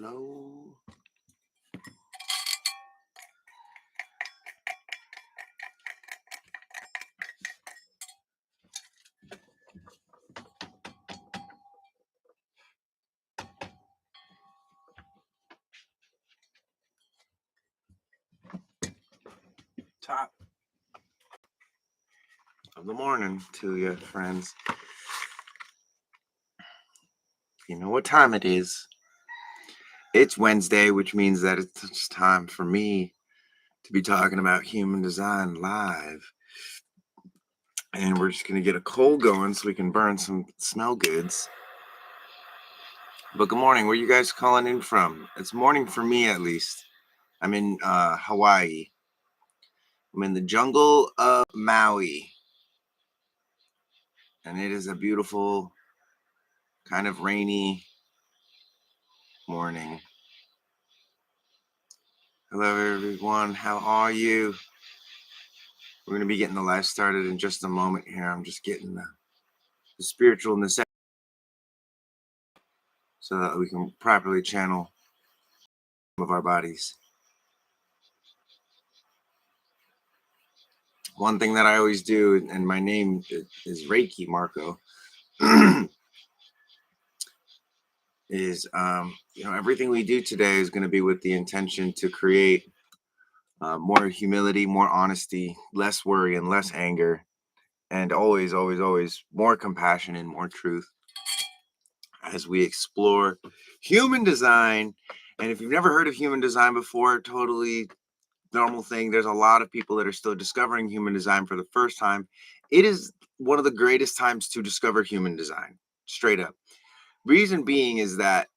Hello. Top of the morning to you, friends. You know what time it is. It's Wednesday, which means that it's time for me to be talking about human design live. And we're just going to get a cold going so we can burn some smell goods. But good morning. Where you guys calling in from? It's morning for me, at least. I'm in Hawaii. I'm in the jungle of Maui. And it is a beautiful, kind of rainy morning. Hello, everyone. How are you? We're going to be getting the live started in just a moment here. I'm just getting the spiritual necessity so that we can properly channel some of our bodies. One thing that I always do, and my name is Reiki Marco, is everything we do today is going to be with the intention to create more humility, more honesty, less worry, and less anger, and always, always, always more compassion and more truth as we explore human design. And if you've never heard of human design before, totally normal thing. There's a lot of people that are still discovering human design for the first time. It is one of the greatest times to discover human design, straight up. Reason being is that,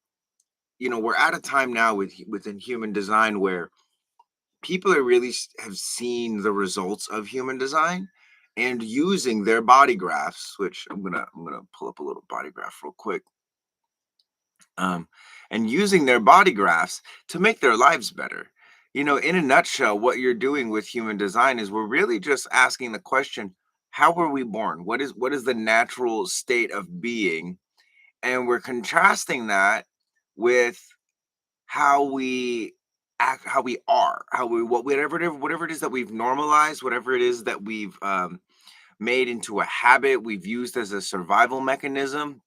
we're at a time now within human design where people are really have seen the results of human design and using their body graphs, which I'm gonna pull up a little body graph real quick. And using their body graphs to make their lives better. In a nutshell, what you're doing with human design is we're really just asking the question, how were we born? What is the natural state of being? And we're contrasting that with how we act, how we are, whatever it is that we've normalized, whatever it is that we've made into a habit, we've used as a survival mechanism.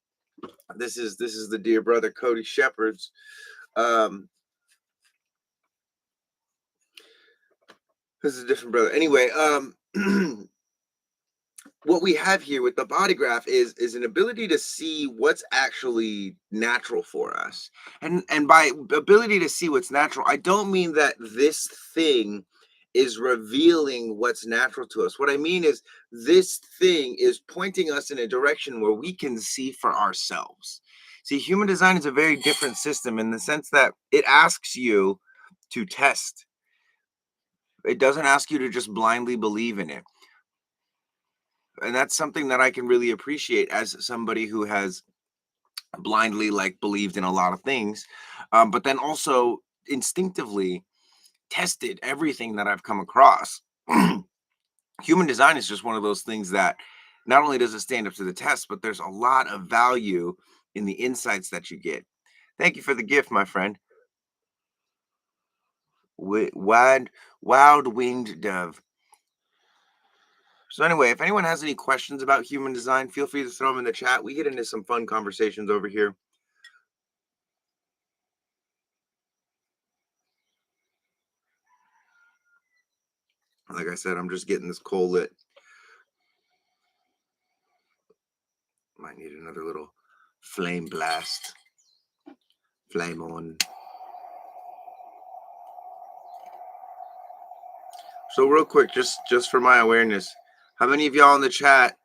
This is the dear brother Cody Shepherds. This is a different brother. Anyway, what we have here with the body graph is an ability to see what's actually natural for us. And by ability to see what's natural, I don't mean that this thing is revealing what's natural to us. What I mean is this thing is pointing us in a direction where we can see for ourselves. See, human design is a very different system in the sense that it asks you to test. It doesn't ask you to just blindly believe in it. And that's something that I can really appreciate as somebody who has blindly believed in a lot of things, but then also instinctively tested everything that I've come across. Human design is just one of those things that not only does it stand up to the test, but there's a lot of value in the insights that you get. Thank you for the gift, my friend. Wild winged dove. So anyway, if anyone has any questions about human design, feel free to throw them in the chat. We get into some fun conversations over here. Like I said, I'm just getting this coal lit. Might need another little flame blast. Flame on. So real quick, just for my awareness, how many of y'all in the chat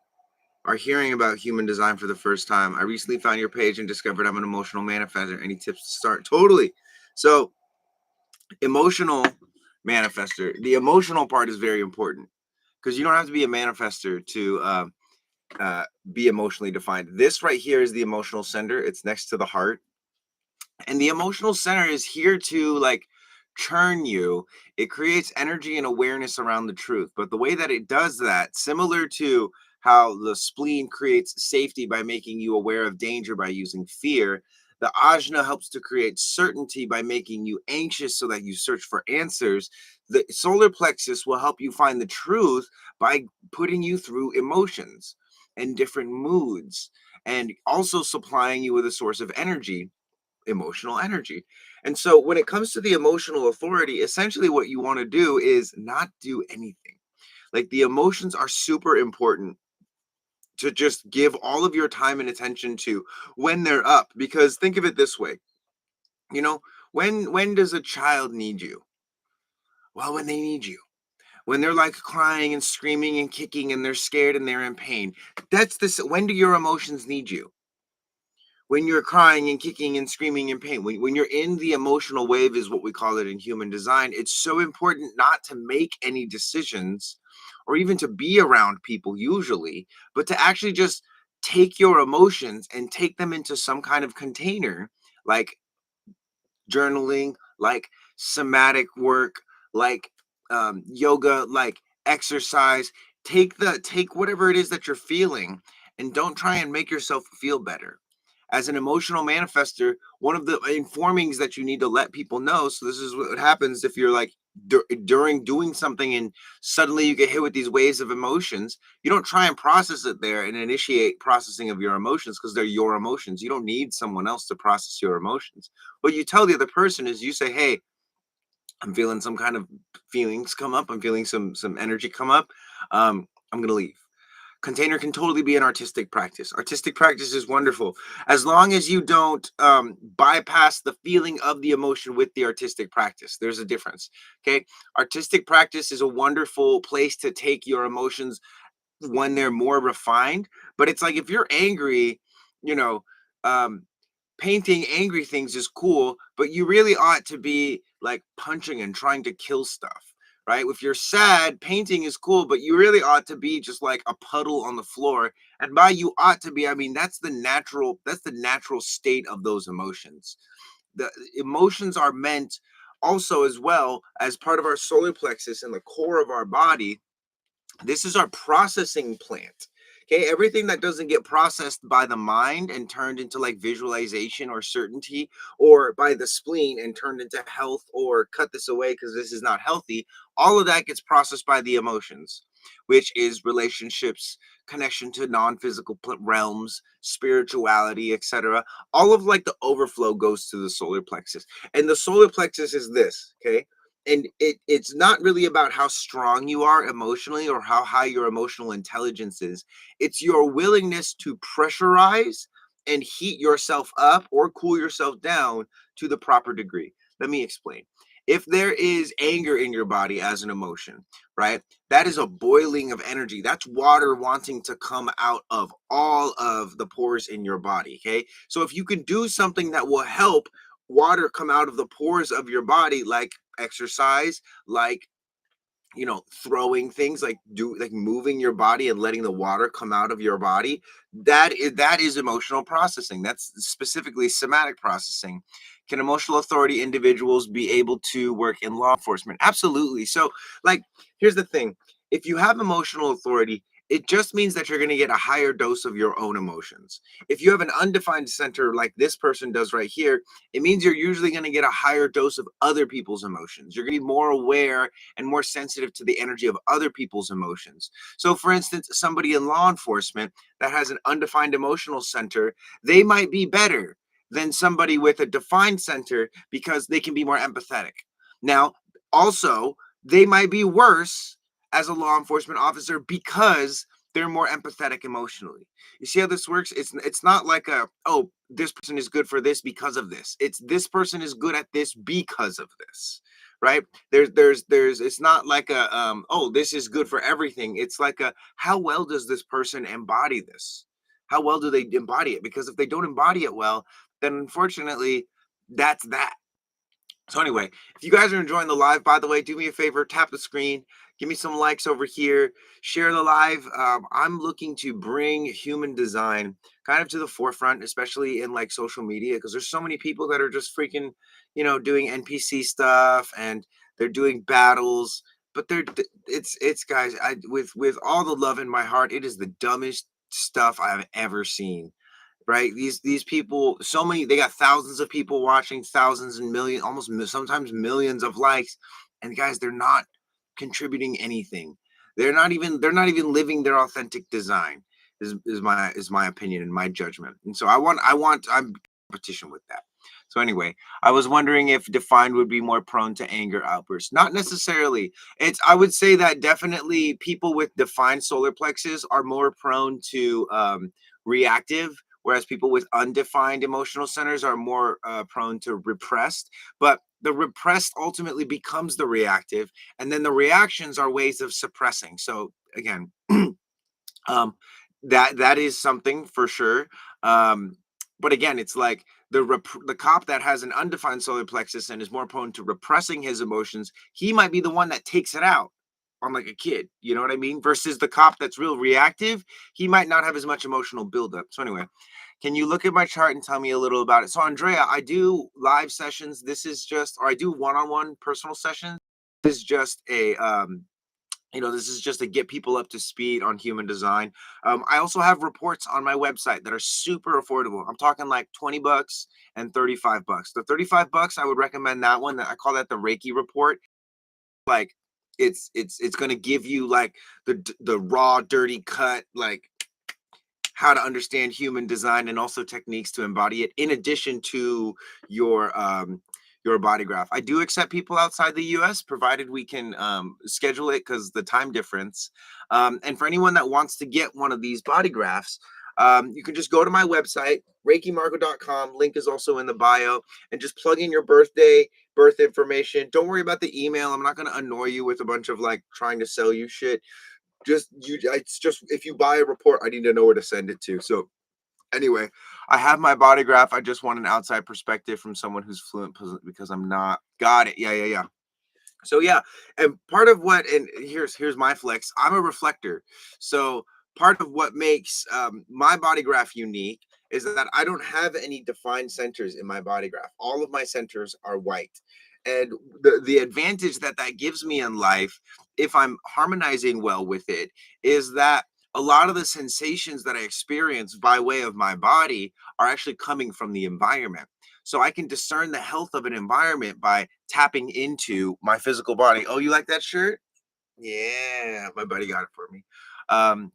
are hearing about human design for the first time? I recently found your page and discovered I'm an emotional manifestor. Any tips to start? Totally. So emotional manifestor. The emotional part is very important because you don't have to be a manifestor to be emotionally defined. This right here is the emotional center. It's next to the heart. And the emotional center is here to churn you. It creates energy and awareness around the truth. But the way that it does that, similar to how the spleen creates safety by making you aware of danger by using fear, The ajna helps to create certainty by making you anxious so that you search for answers. The solar plexus will help you find the truth by putting you through emotions and different moods, and also supplying you with a source of energy, emotional energy. And so when it comes to the emotional authority, essentially what you want to do is not do anything. Like, the emotions are super important to just give all of your time and attention to when they're up, because think of it this way, you know, when does a child need you? Well, when they need you, when they're like crying and screaming and kicking and they're scared and they're in pain. That's this. When do your emotions need you? When you're crying and kicking and screaming in pain, when you're in the emotional wave, is what we call it in human design. It's so important not to make any decisions or even to be around people usually, but to actually just take your emotions and take them into some kind of container, like journaling, like somatic work, like yoga, like exercise. Take whatever it is that you're feeling, and don't try and make yourself feel better. As an emotional manifester, one of the informings that you need to let people know. So this is what happens if you're like during doing something and suddenly you get hit with these waves of emotions. You don't try and process it there and initiate processing of your emotions, because they're your emotions. You don't need someone else to process your emotions. What you tell the other person is, you say, hey, I'm feeling some kind of feelings come up. I'm feeling some energy come up. I'm gonna leave. Container can totally be an artistic practice. Artistic practice is wonderful as long as you don't bypass the feeling of the emotion with the artistic practice. There's a difference. Okay. Artistic practice is a wonderful place to take your emotions when they're more refined. But it's like, if you're angry, you know, um, painting angry things is cool, but you really ought to be like punching and trying to kill stuff, right? If you're sad, painting is cool, but you really ought to be just like a puddle on the floor. And by you ought to be, I mean that's the natural state of those emotions. The emotions are meant also, as well, as part of our solar plexus and the core of our body. This is our processing plant. Okay, everything that doesn't get processed by the mind and turned into like visualization or certainty, or by the spleen and turned into health, or cut this away because this is not healthy, all of that gets processed by the emotions, which is relationships, connection to non-physical realms, spirituality, etc. All of like the overflow goes to the solar plexus. And the solar plexus is this, okay? And it's not really about how strong you are emotionally or how high your emotional intelligence is. It's your willingness to pressurize and heat yourself up or cool yourself down to the proper degree. Let me explain. If there is anger in your body as an emotion, right, that is a boiling of energy. That's water wanting to come out of all of the pores in your body. Okay, so if you can do something that will help water come out of the pores of your body, like exercise, like, throwing things, like moving your body and letting the water come out of your body, that is emotional processing. That's specifically somatic processing. Can emotional authority individuals be able to work in law enforcement? Absolutely. So, like, here's the thing. If you have emotional authority, it just means that you're going to get a higher dose of your own emotions. If you have an undefined center like this person does right here, it means you're usually going to get a higher dose of other people's emotions. You're going to be more aware and more sensitive to the energy of other people's emotions. So, for instance, somebody in law enforcement that has an undefined emotional center, they might be better than somebody with a defined center because they can be more empathetic. Now, also, they might be worse as a law enforcement officer because they're more empathetic emotionally. You see how this works? It's not like oh, this person is good for this because of this. It's this person is good at this because of this, right? There's it's not like a oh, this is good for everything. It's like a, how well does this person embody this? How well do they embody it? Because if they don't embody it well, then unfortunately that's that. So anyway, if you guys are enjoying the live, by the way, do me a favor, tap the screen, give me some likes over here, share the live. I'm looking to bring human design kind of to the forefront, especially in like social media, because there's so many people that are just freaking, doing NPC stuff, and they're doing battles, but it's guys, with all the love in my heart, it is the dumbest stuff I've ever seen. right? These people, so many, they got thousands of people watching, thousands and million, almost sometimes millions of likes, and guys, they're not contributing anything. They're not even living their authentic design. Is my opinion and my judgment. And so I'm competition with that. So anyway, I was wondering if defined would be more prone to anger outbursts. Not necessarily. I would say that definitely people with defined solar plexus are more prone to reactive, whereas people with undefined emotional centers are more prone to repressed. But the repressed ultimately becomes the reactive, and then the reactions are ways of suppressing. So again, um, that is something for sure. Um, but again, it's like the cop that has an undefined solar plexus and is more prone to repressing his emotions. He might be the one that takes it out on like a kid. You know what I mean? Versus the cop that's real reactive, he might not have as much emotional buildup. So anyway, can you look at my chart and tell me a little about it? So Andrea, I do live sessions. This is just, or I do one-on-one personal sessions. This is just a this is just to get people up to speed on human design. I also have reports on my website that are super affordable. I'm talking like $20 and $35. The $35, I would recommend that one. That I call that the Reiki report. Like it's going to give you like the raw, dirty cut, like how to understand human design and also techniques to embody it, in addition to your body graph. I do accept people outside the US, provided we can schedule it because the time difference. And for anyone that wants to get one of these body graphs, you can just go to my website, reikimarco.com. Link is also in the bio, and just plug in your birthday, birth information. Don't worry about the email. I'm not going to annoy you with a bunch of like trying to sell you shit. It's just, if you buy a report, I need to know where to send it to. So anyway, I have my body graph. I just want an outside perspective from someone who's fluent, because I'm not. Got it. Yeah. So yeah, and part of what, and here's my flex. I'm a reflector. So part of what makes my body graph unique is that I don't have any defined centers in my body graph. All of my centers are white. And the advantage that that gives me in life, if I'm harmonizing well with it, is that a lot of the sensations that I experience by way of my body are actually coming from the environment. So I can discern the health of an environment by tapping into my physical body. Oh, you like that shirt? Yeah, my buddy got it for me. Um,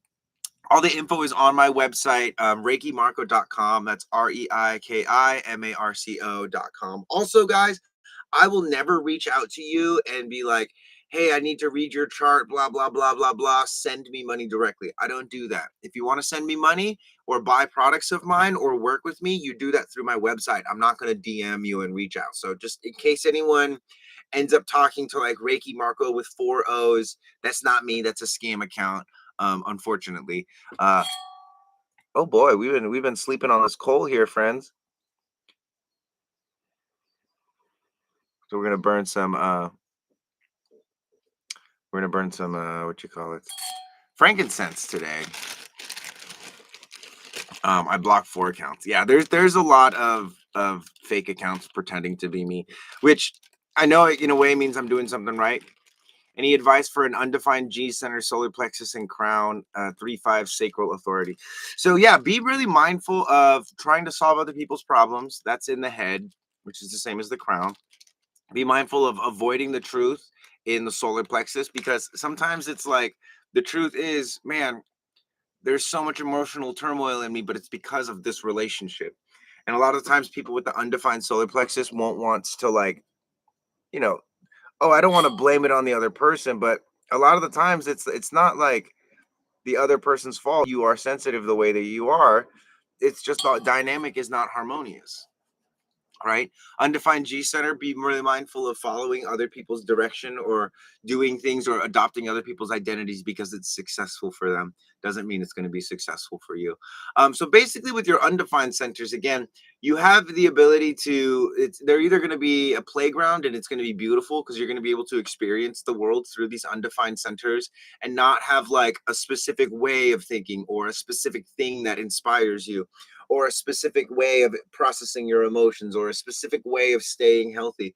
all the info is on my website, reikimarco.com. That's reikimarco.com. Also, guys, I will never reach out to you and be like, hey, I need to read your chart, blah, blah, blah, blah, blah. Send me money directly. I don't do that. If you want to send me money or buy products of mine or work with me, you do that through my website. I'm not going to DM you and reach out. So just in case anyone ends up talking to like Reiki Marco with four O's, that's not me. That's a scam account. Unfortunately. Oh boy, we've been sleeping on this coal here, friends. So we're gonna burn some what you call it? Frankincense today. I blocked 4 accounts. Yeah, there's a lot of fake accounts pretending to be me, which I know in a way means I'm doing something right. Any advice for an undefined G center, solar plexus, and crown, 3-5 sacral authority? So yeah, be really mindful of trying to solve other people's problems. That's in the head, which is the same as the crown. Be mindful of avoiding the truth in the solar plexus, because sometimes it's like the truth is, man, there's so much emotional turmoil in me, but it's because of this relationship. And a lot of times people with the undefined solar plexus won't want to like, you know, oh, I don't want to blame it on the other person, but a lot of the times it's not like the other person's fault. You are sensitive the way that you are. It's just the dynamic is not harmonious. Right? Undefined G center, be really mindful of following other people's direction or doing things or adopting other people's identities because it's successful for them. Doesn't mean it's going to be successful for you. So basically, with your undefined centers, again, you have the ability to, they're either going to be a playground and it's going to be beautiful because you're going to be able to experience the world through these undefined centers and not have like a specific way of thinking or a specific thing that inspires you, or a specific way of processing your emotions, or a specific way of staying healthy.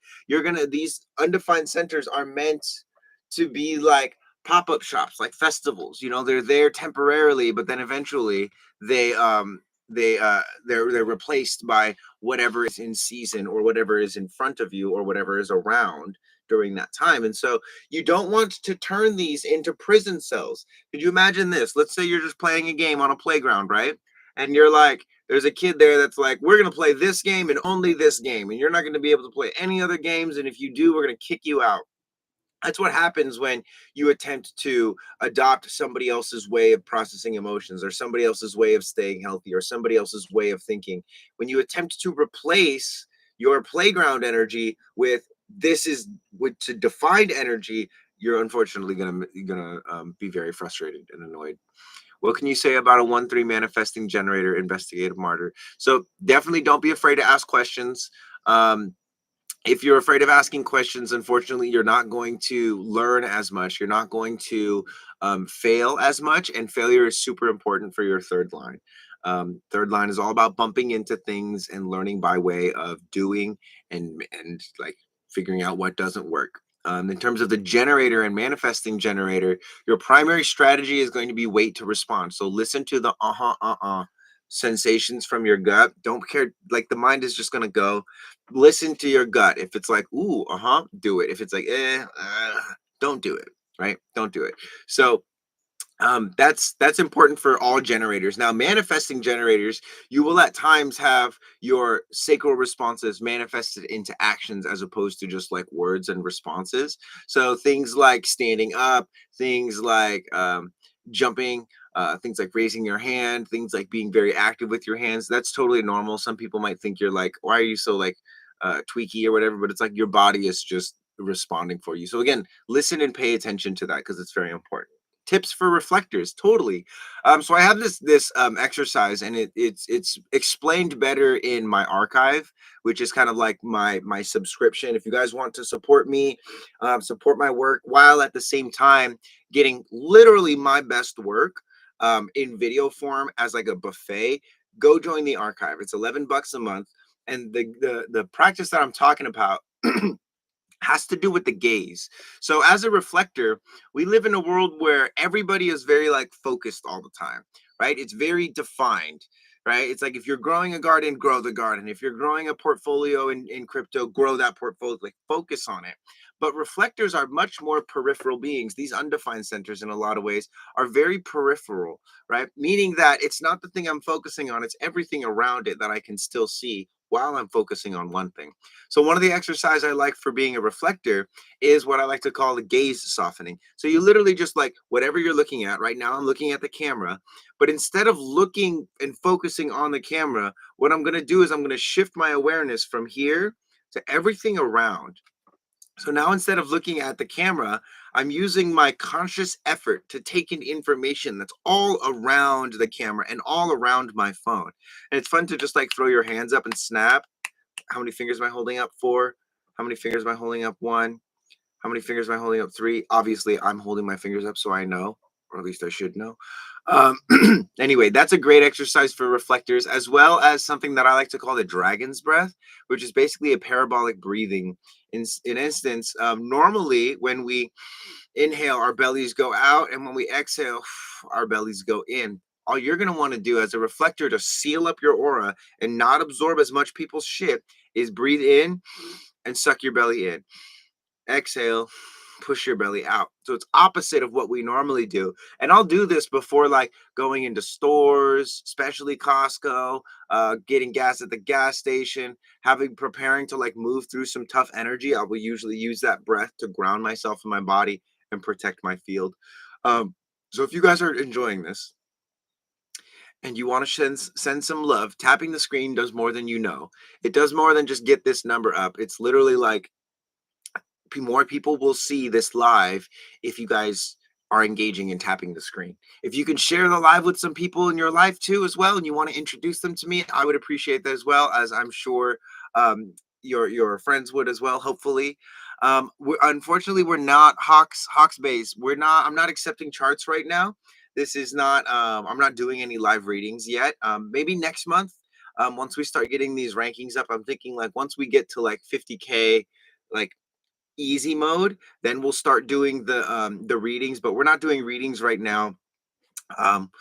These undefined centers are meant to be like pop-up shops, like festivals. They're there temporarily, but then eventually they they're replaced by whatever is in season or whatever is in front of you or whatever is around during that time. And so you don't want to turn these into prison cells. Could you imagine this? Let's say you're just playing a game on a playground, right? And you're like, there's a kid there that's like, we're going to play this game and only this game, and you're not going to be able to play any other games, and if you do, we're going to kick you out. That's what happens when you attempt to adopt somebody else's way of processing emotions or somebody else's way of staying healthy or somebody else's way of thinking. When you attempt to replace your playground energy with this is with to defined energy, you're unfortunately gonna be very frustrated and annoyed. What can you say about a 1-3 manifesting generator investigative martyr? So definitely don't be afraid to ask questions. Um, if you're afraid of asking questions, unfortunately, you're not going to learn as much. You're not going to fail as much. And failure is super important for your third line. Third line is all about bumping into things and learning by way of doing and like figuring out what doesn't work. In terms of the generator and manifesting generator, your primary strategy is going to be wait to respond. So listen to the sensations from your gut. Don't care, like the mind is just going to go. Listen to your gut. If it's like, ooh, do it. If it's like, don't do it, right? Don't do it. So that's important for all generators. Now manifesting generators, you will at times have your sacral responses manifested into actions as opposed to just like words and responses. So things like standing up, things like jumping, things like raising your hand, things like being very active with your hands. That's totally normal. Some people might think you're like, why are you so like tweaky or whatever, but it's like your body is just responding for you. So again, listen and pay attention to that because it's very important. Tips for reflectors, totally. So I have this exercise, and it's explained better in my archive, which is kind of like my subscription. If you guys want to support me, support my work, while at the same time getting literally my best work in video form as like a buffet, go join the archive. It's $11 a month, and the practice that I'm talking about has to do with the gaze. So as a reflector, we live in a world where everybody is very like focused all the time, right? It's very defined, right? It's like if you're growing a garden, grow the garden. If you're growing a portfolio in crypto, grow that portfolio, like focus on it. But reflectors are much more peripheral beings. These undefined centers, in a lot of ways, are very peripheral, right? Meaning that it's not the thing I'm focusing on, it's everything around it that I can still see while I'm focusing on one thing. So one of the exercise I like for being a reflector is what I like to call the gaze softening. So you literally just like whatever you're looking at right now, I'm looking at the camera, but instead of looking and focusing on the camera, what I'm going to do is I'm going to shift my awareness from here to everything around. So now instead of looking at the camera, I'm using my conscious effort to take in information that's all around the camera and all around my phone. And it's fun to just like throw your hands up and snap. How many fingers am I holding up? 4. How many fingers am I holding up? 1. How many fingers am I holding up? 3. Obviously, I'm holding my fingers up, so I know, or at least I should know. Um, anyway, that's a great exercise for reflectors, as well as something that I like to call the dragon's breath, which is basically a parabolic breathing. In instance, normally when we inhale, our bellies go out, and when we exhale, our bellies go in. All you're going to want to do as a reflector to seal up your aura and not absorb as much people's shit is breathe in and suck your belly in. Exhale, push your belly out. So it's opposite of what we normally do. And I'll do this before like going into stores, especially Costco, getting gas at the gas station, preparing to like move through some tough energy. I will usually use that breath to ground myself in my body and protect my field. So if you guys are enjoying this and you want to send some love, tapping the screen does more than you know. It does more than just get this number up. It's literally like more people will see this live if you guys are engaging and tapping the screen. If you can share the live with some people in your life too as well, and you want to introduce them to me, I would appreciate that as well, as I'm sure your friends would as well, hopefully. Unfortunately, we're not Hawks base. I'm not accepting charts right now. This is not I'm not doing any live readings yet. Maybe next month, once we start getting these rankings up, I'm thinking like once we get to like 50K, like easy mode, then we'll start doing the readings, but we're not doing readings right now. um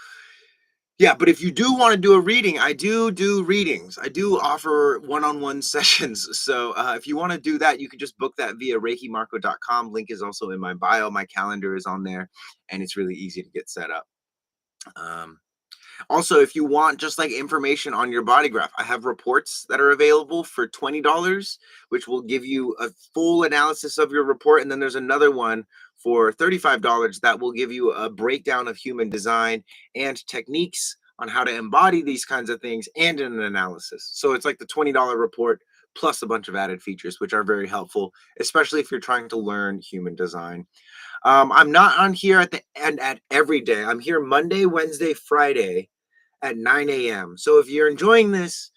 Yeah, but if you do want to do a reading, I do readings. I do offer one-on-one sessions. So if you want to do that, you can just book that via reikimarco.com. Link is also in my bio. My calendar is on there, and it's really easy to get set up. Um, Also, if you want just like information on your body graph, I have reports that are available for $20, which will give you a full analysis of your report. And then there's another one for $35 that will give you a breakdown of human design and techniques on how to embody these kinds of things and an analysis. So it's like the $20 report plus a bunch of added features, which are very helpful, especially if you're trying to learn human design. I'm not on here at the end at every day. I'm here Monday, Wednesday, Friday at 9 a.m. So if you're enjoying this,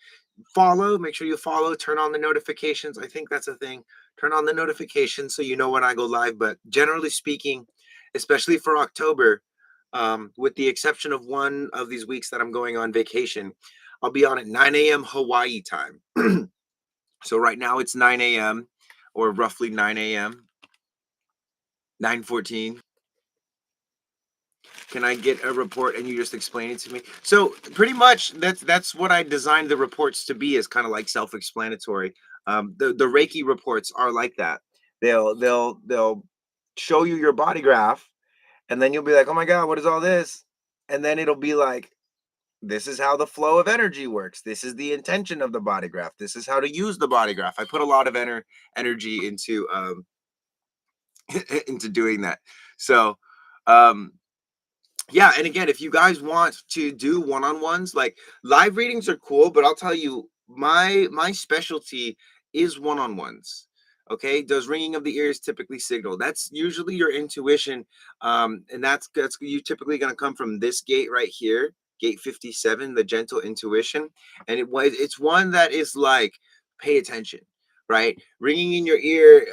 follow, make sure you follow, turn on the notifications. I think that's a thing. Turn on the notifications so you know when I go live. But generally speaking, especially for October, with the exception of one of these weeks that I'm going on vacation, I'll be on at 9 a.m. Hawaii time. So right now it's 9 a.m. or roughly 9 a.m., 9:14. Can I get a report and you just explain it to me? So pretty much that's what I designed the reports to be, is kind of like self-explanatory. The Reiki reports are like that. They'll show you your body graph, and then you'll be like, oh my God, what is all this? And then it'll be like, this is how the flow of energy works. This is the intention of the body graph. This is how to use the body graph. I put a lot of energy into into doing that. So um yeah, and again, if you guys want to do one-on-ones, like live readings are cool, but I'll tell you, my specialty is one-on-ones. Okay, does ringing of the ears typically signal? That's usually your intuition, and that's you typically going to come from this gate right here, gate 57, the gentle intuition, and it's one that is like, pay attention, right? Ringing in your ear,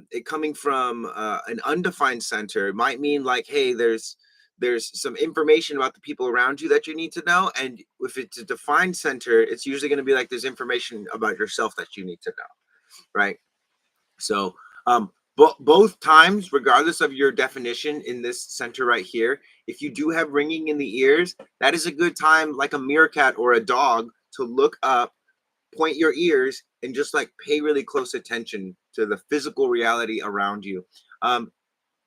it coming from an undefined center might mean like, hey, there's some information about the people around you that you need to know. And if it's a defined center, it's usually going to be like there's information about yourself that you need to know, right? So both times, regardless of your definition in this center right here, if you do have ringing in the ears, that is a good time, like a meerkat or a dog, to look up, point your ears, and just like pay really close attention to the physical reality around you.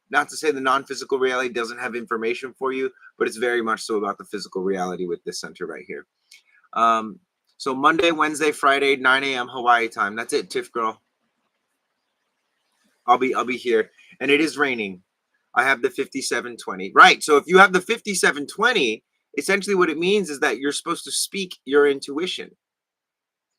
Not to say the non-physical reality doesn't have information for you, but it's very much so about the physical reality with this center right here. Um, so Monday, Wednesday, Friday, 9 a.m. Hawaii time. That's it, Tiff girl. I'll be here. And it is raining. I have the 5720. Right. So if you have the 5720, essentially what it means is that you're supposed to speak your intuition.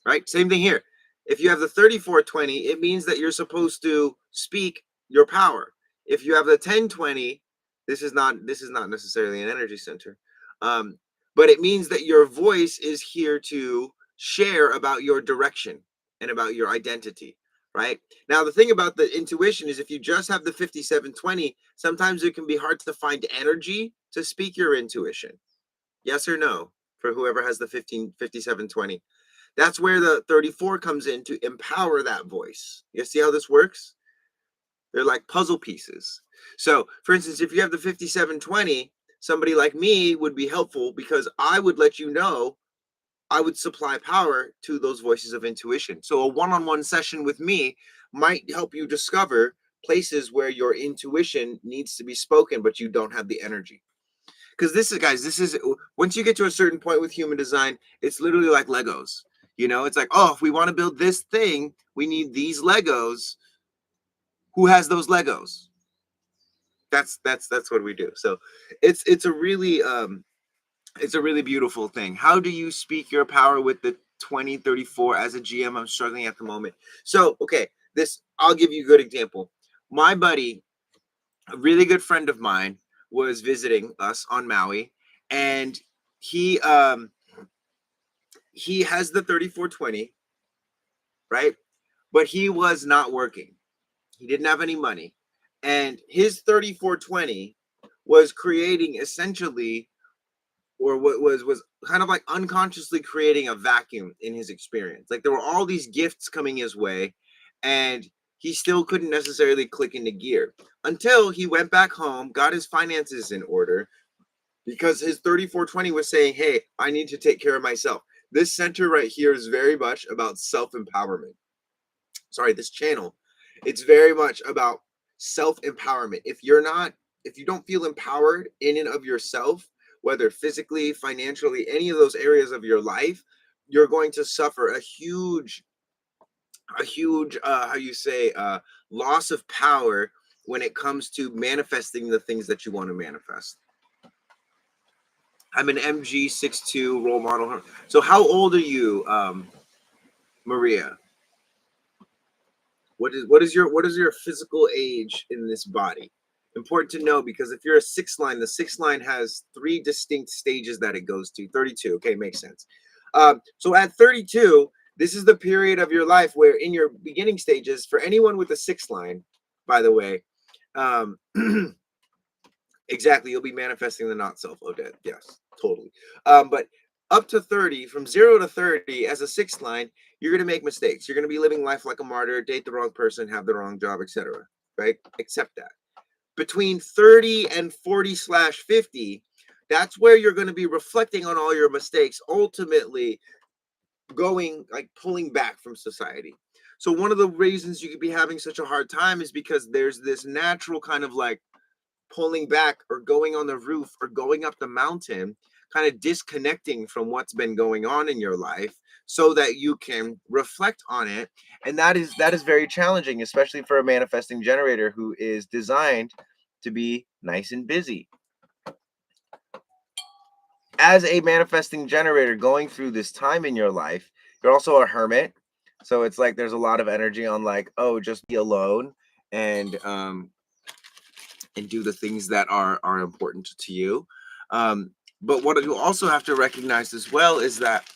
Right? Same thing here. If you have the 3420, it means that you're supposed to speak your power. If you have the 1020, this is not necessarily an energy center. Um, but it means that your voice is here to share about your direction and about your identity, right? Now the thing about the intuition is if you just have the 5720, sometimes it can be hard to find energy to speak your intuition. Yes or no for whoever has the 5720. That's where the 34 comes in to empower that voice. You see how this works? They're like puzzle pieces. So, for instance, if you have the 5720, somebody like me would be helpful because I would let you know, I would supply power to those voices of intuition. So, a one on one session with me might help you discover places where your intuition needs to be spoken, but you don't have the energy. Because this is, guys, this is once you get to a certain point with human design, it's literally like Legos. It's like, oh, if we want to build this thing, we need these Legos. Who has those Legos? That's what we do. So it's a really beautiful thing. How do you speak your power with the 2034? As a GM, I'm struggling at the moment. So okay, this I'll give you a good example. My buddy, a really good friend of mine, was visiting us on Maui, and he he has the 3420, right? But he was not working. He didn't have any money. And his 3420 was creating essentially, or what was kind of like unconsciously creating a vacuum in his experience. Like there were all these gifts coming his way, and he still couldn't necessarily click into gear until he went back home, got his finances in order, because his 3420 was saying, hey, I need to take care of myself. This center right here is very much about self-empowerment. Sorry, this channel, it's very much about self-empowerment. If you don't feel empowered in and of yourself, whether physically, financially, any of those areas of your life, you're going to suffer a huge how you say loss of power when it comes to manifesting the things that you want to manifest. I'm an MG62 role model. So how old are you, Maria? What is your physical age in this body? Important to know, because if you're a sixth line, the sixth line has three distinct stages that it goes to. 32. Okay, makes sense. So at 32, this is the period of your life where, in your beginning stages, for anyone with a sixth line, by the way, um, exactly, you'll be manifesting the not self, Odette. Yes, totally. But up to 30, from 0 to 30, as a sixth line, you're going to make mistakes. You're going to be living life like a martyr, date the wrong person, have the wrong job, etc. Right? Accept that. Between 30 and 40/50, that's where you're going to be reflecting on all your mistakes, ultimately going, like, pulling back from society. So one of the reasons you could be having such a hard time is because there's this natural kind of like pulling back, or going on the roof, or going up the mountain, kind of disconnecting from what's been going on in your life so that you can reflect on it. And that is very challenging, especially for a manifesting generator who is designed to be nice and busy. As a manifesting generator going through this time in your life, you're also a hermit. So it's like there's a lot of energy on, like, oh, just be alone and do the things that are important to you. But what you also have to recognize as well is that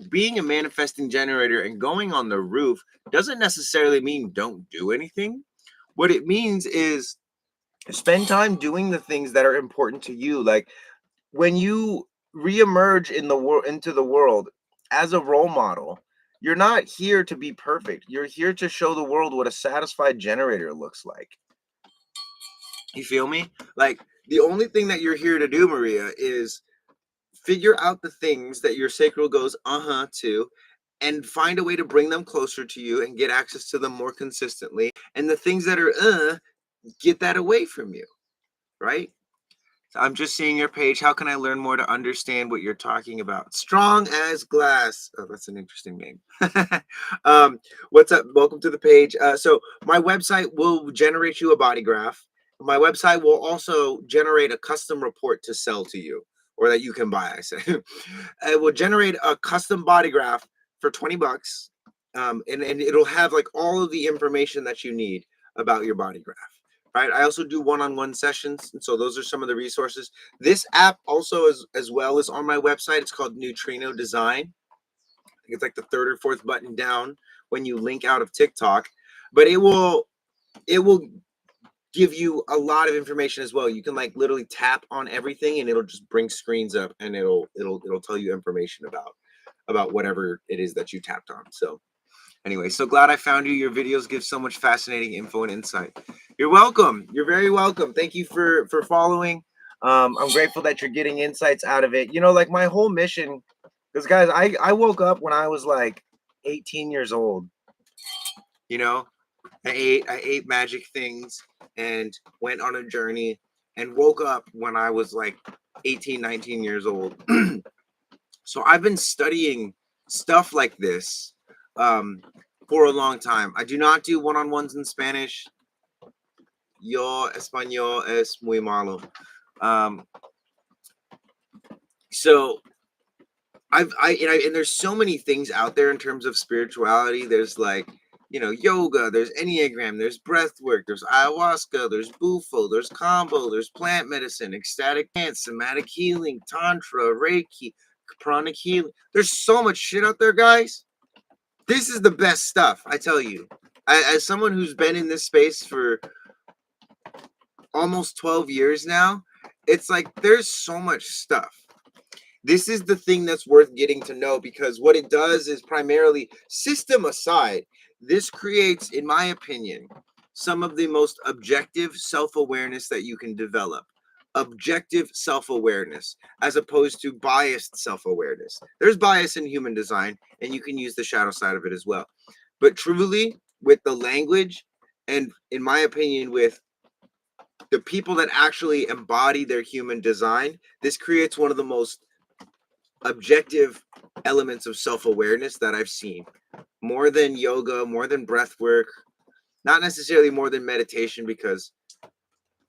being a manifesting generator and going on the roof doesn't necessarily mean don't do anything. What it means is spend time doing the things that are important to you. Like, when you reemerge in the world, into the world, as a role model, you're not here to be perfect. You're here to show the world what a satisfied generator looks like. You feel me? Like, the only thing that you're here to do, Maria, is figure out the things that your sacral goes to, and find a way to bring them closer to you and get access to them more consistently. And the things that are get that away from you, right? So I'm just seeing your page. How can I learn more to understand what you're talking about? Strong as glass. Oh, that's an interesting name. What's up? Welcome to the page. So my website will generate you a body graph. My website will also generate a custom report to sell to you, or that you can buy, I say. It will generate a custom body graph for 20 bucks. And it'll have like all of the information that you need about your body graph. Right. I also do one-on-one sessions. And so those are some of the resources. This app also, as well, is on my website. It's called Neutrino Design. I think it's like the third or fourth button down when you link out of TikTok. But it will give you a lot of information as well. You can, like, literally tap on everything and it'll just bring screens up, and it'll tell you information about whatever it is that you tapped on. So anyway, so glad I found you. Your videos give so much fascinating info and insight. You're welcome. You're very welcome. Thank you for following. I'm grateful that you're getting insights out of it. Like, my whole mission, because, guys, I woke up when I was like 18 years old. I ate magic things and went on a journey, and woke up when I was like 18, 19 years old. So I've been studying stuff like this for a long time. I do not do one-on-ones in Spanish. Yo español es muy malo. So and there's so many things out there in terms of spirituality. There's, like, yoga, there's Enneagram, there's breath work, there's ayahuasca, there's Bufo, there's combo, there's plant medicine, ecstatic dance, somatic healing, tantra, Reiki, pranic healing. There's so much shit out there, guys. This is the best stuff, I tell you. As someone who's been in this space for almost 12 years now, it's like there's so much stuff. This is the thing that's worth getting to know, because what it does is, primarily, system aside, this creates, in my opinion, some of the most objective self-awareness that you can develop. objective self-awareness as opposed to biased self-awareness. There's bias in human design, and you can use the shadow side of it as well. But truly, with the language, and in my opinion, with the people that actually embody their human design, this creates one of the most objective elements of self-awareness that I've seen. More than yoga, more than breath work, not necessarily more than meditation, because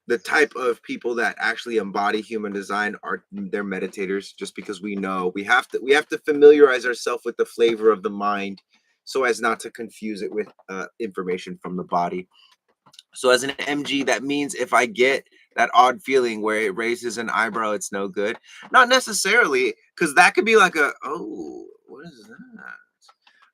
the type of people that actually embody human design are they're meditators, just because we have to familiarize ourselves with the flavor of the mind so as not to confuse it with information from the body. So as an MG, that means if I get that odd feeling where it raises an eyebrow, it's no good. Not necessarily, because that could be like a, oh, what is that?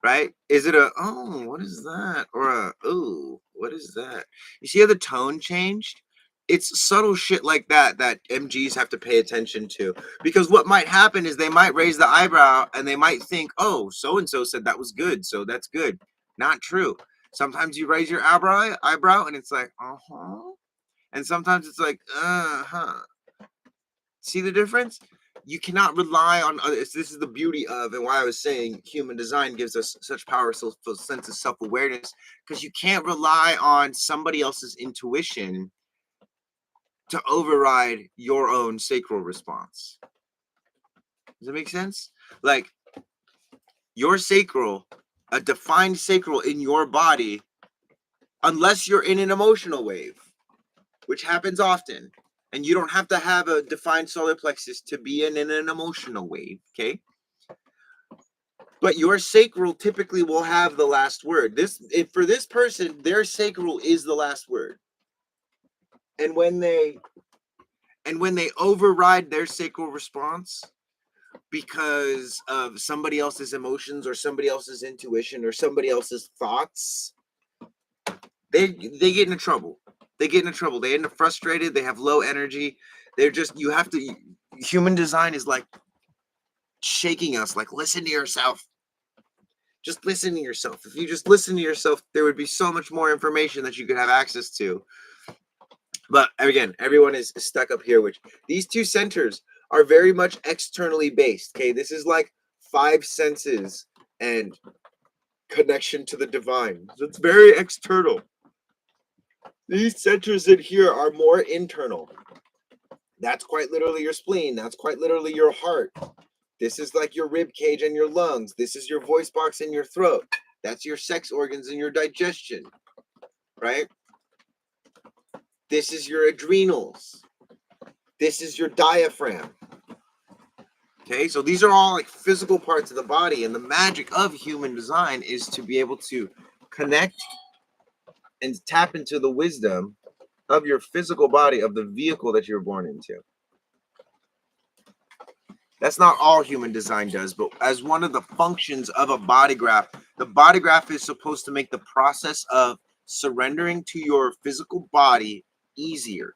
Right? Is it a, oh, what is that? Or a, oh, what is that? You see how the tone changed? It's subtle shit like that that MGs have to pay attention to. Because what might happen is they might raise the eyebrow and they might think, oh, so and so said that was good, so that's good. Not true. Sometimes you raise your eyebrow and it's like, uh-huh. And sometimes it's like, uh-huh. See the difference? You cannot rely on others. This is the beauty of, and why I was saying human design gives us such powerful sense of self-awareness, because you can't rely on somebody else's intuition to override your own sacral response. Does that make sense? Like, your sacral, a defined sacral in your body, unless you're in an emotional wave, which happens often, and you don't have to have a defined solar plexus to be in an emotional wave, okay? But your sacral typically will have the last word. For this person, their sacral is the last word. And when they override their sacral response because of somebody else's emotions or somebody else's intuition or somebody else's thoughts, they get into trouble. They get into trouble. They end up frustrated. They have low energy. They're just, human design is like shaking us, like, listen to yourself. Just listen to yourself. If you just listen to yourself, there would be so much more information that you could have access to. But again, everyone is stuck up here, which these two centers are very much externally based. Okay, this is like 5 senses and connection to the divine. So it's very external. These centers in here are more internal. That's quite literally your spleen. That's quite literally your heart. This is like your rib cage and your lungs. This is your voice box and your throat. That's your sex organs and your digestion, right? This is your adrenals. This is your diaphragm. Okay, so these are all like physical parts of the body, and the magic of human design is to be able to connect and tap into the wisdom of your physical body, of the vehicle that you're born into. That's not all human design does, but as one of the functions of a body graph, the body graph is supposed to make the process of surrendering to your physical body easier,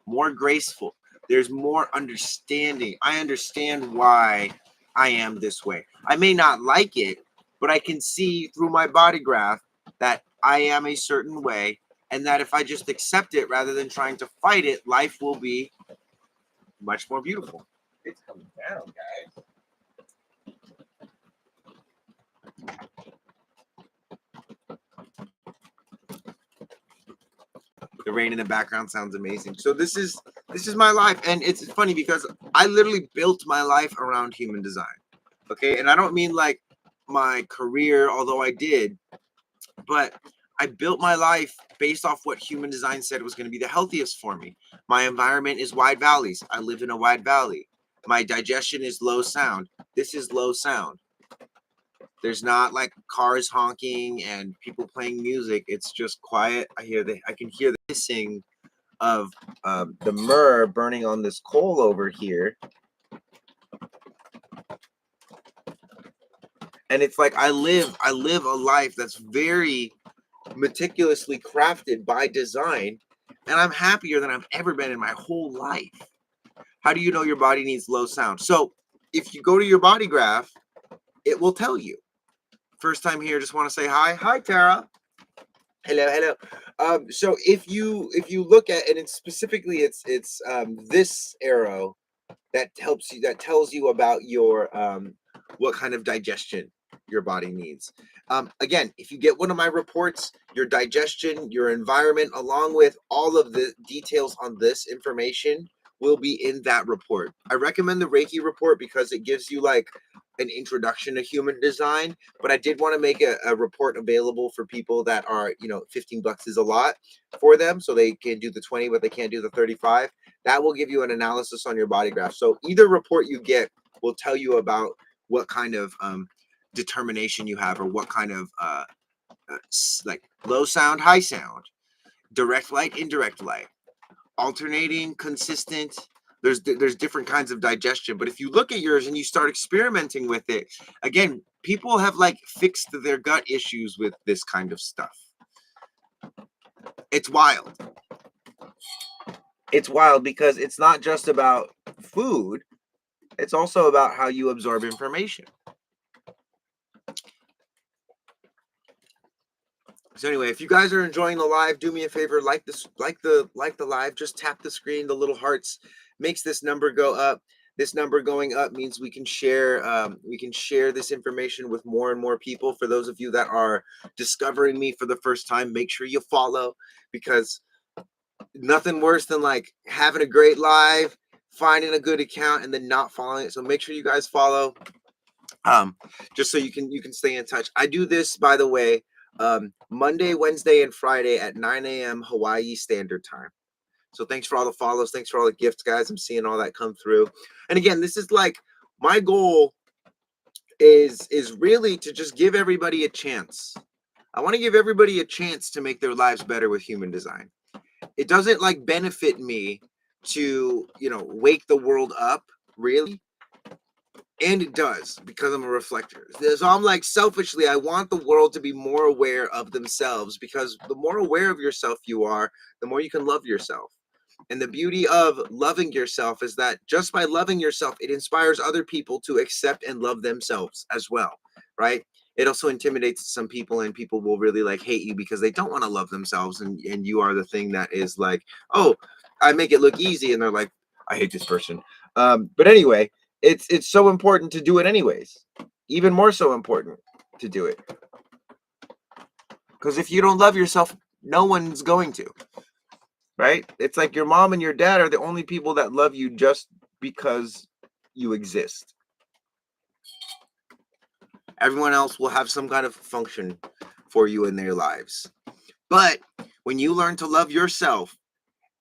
more graceful. There's more understanding. I understand why I am this way. I may not like it, but I can see through my body graph that I am a certain way, and that if I just accept it rather than trying to fight it, life will be much more beautiful. It's coming down, guys. The rain in the background sounds amazing. So this is my life, and it's funny because I literally built my life around human design. Okay, and I don't mean like my career, although I did, but I built my life based off what human design said was going to be the healthiest for me. My environment is wide valleys. I live in a wide valley. My digestion is low sound. This is low sound. There's not like cars honking and people playing music. It's just quiet. I can hear the hissing of the myrrh burning on this coal over here. And it's like I live a life that's very meticulously crafted by design, and I'm happier than I've ever been in my whole life. How do you know your body needs low sound? So if you go to your body graph, it will tell you. First time here, just want to say hi. Hi, Tara. Hello, hello. So if you look at, and it's specifically, it's this arrow that helps you, that tells you about your what kind of digestion your body needs. Again, if you get one of my reports, your digestion, your environment, along with all of the details on this information will be in that report. I recommend the Reiki report because it gives you like an introduction to human design, but I did want to make a report available for people that are, 15 bucks is a lot for them, so they can do the 20 but they can't do the 35. That will give you an analysis on your body graph. So either report you get will tell you about what kind of determination you have, or what kind of like low sound, high sound, direct light, indirect light, alternating, consistent. There's different kinds of digestion. But if you look at yours and you start experimenting with it, again, people have like fixed their gut issues with this kind of stuff. It's wild. It's wild because it's not just about food, it's also about how you absorb information. So anyway, if you guys are enjoying the live, do me a favor, like this, like the live, just tap the screen, the little hearts makes this number go up. This number going up means we can share this information with more and more people. For those of you that are discovering me for the first time, make sure you follow, because nothing worse than like having a great live, finding a good account, and then not following it. So make sure you guys follow, just so you can stay in touch. I do this, by the way, Monday, Wednesday, and Friday at 9 a.m. Hawaii Standard Time. So thanks for all the follows, thanks for all the gifts, guys. I'm seeing all that come through. And again, this is like my goal is really to just give everybody a chance. I want to give everybody a chance to make their lives better with human design. It doesn't like benefit me to, wake the world up, really. And it does, because I'm a reflector. So I'm like, selfishly, I want the world to be more aware of themselves, because the more aware of yourself you are, the more you can love yourself. And the beauty of loving yourself is that just by loving yourself, it inspires other people to accept and love themselves as well, right? It also intimidates some people, and people will really like hate you because they don't want to love themselves, and you are the thing that is like, oh, I make it look easy, and they're like, I hate this person. But anyway, it's so important to do it anyways. Even more so important to do it, because if you don't love yourself, no one's going to. Right? It's like your mom and your dad are the only people that love you just because you exist. Everyone else will have some kind of function for you in their lives. But when you learn to love yourself,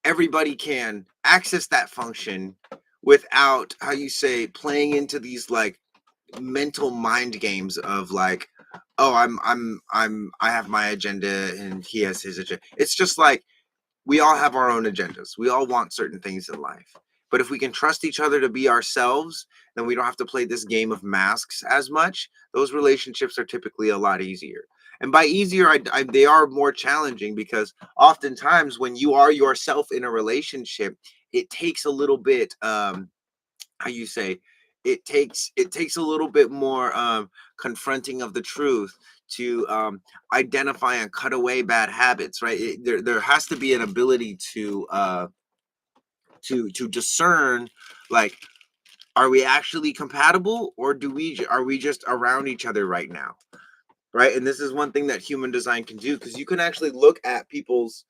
everybody can access that function without, how you say, playing into these like mental mind games of like, oh, I have my agenda and he has his agenda. It's just like, we all have our own agendas. We all want certain things in life. But if we can trust each other to be ourselves, then we don't have to play this game of masks as much. Those relationships are typically a lot easier. And by easier, they are more challenging, because oftentimes when you are yourself in a relationship, it takes a little bit, how you say, it takes a little bit more confronting of the truth to identify and cut away bad habits, right? There has to be an ability to discern, like, are we actually compatible, or are we just around each other right now, right? And this is one thing that human design can do, because you can actually look at people's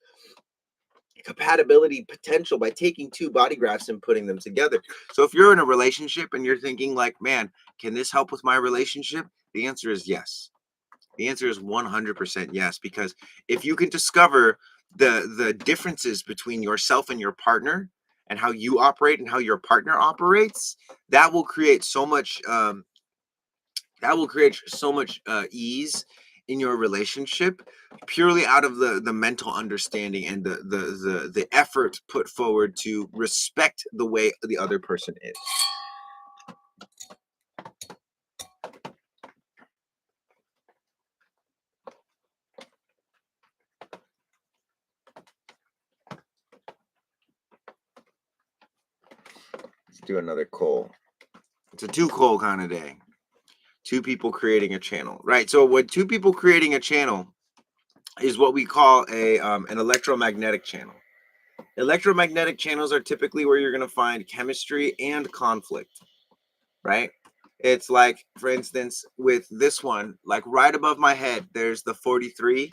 compatibility potential by taking two body graphs and putting them together. So if you're in a relationship and you're thinking like, man, can this help with my relationship? The answer is yes. The answer is 100% yes, because if you can discover the differences between yourself and your partner, and how you operate and how your partner operates, that will create so much ease in your relationship, purely out of the mental understanding and the effort put forward to respect the way the other person is. Let's do another coal. It's a two coal kind of day. Two people creating a channel, right? So when two people creating a channel, is what we call an electromagnetic channel. Electromagnetic channels are typically where you're going to find chemistry and conflict, right? It's like, for instance, with this one, like right above my head, there's the 43.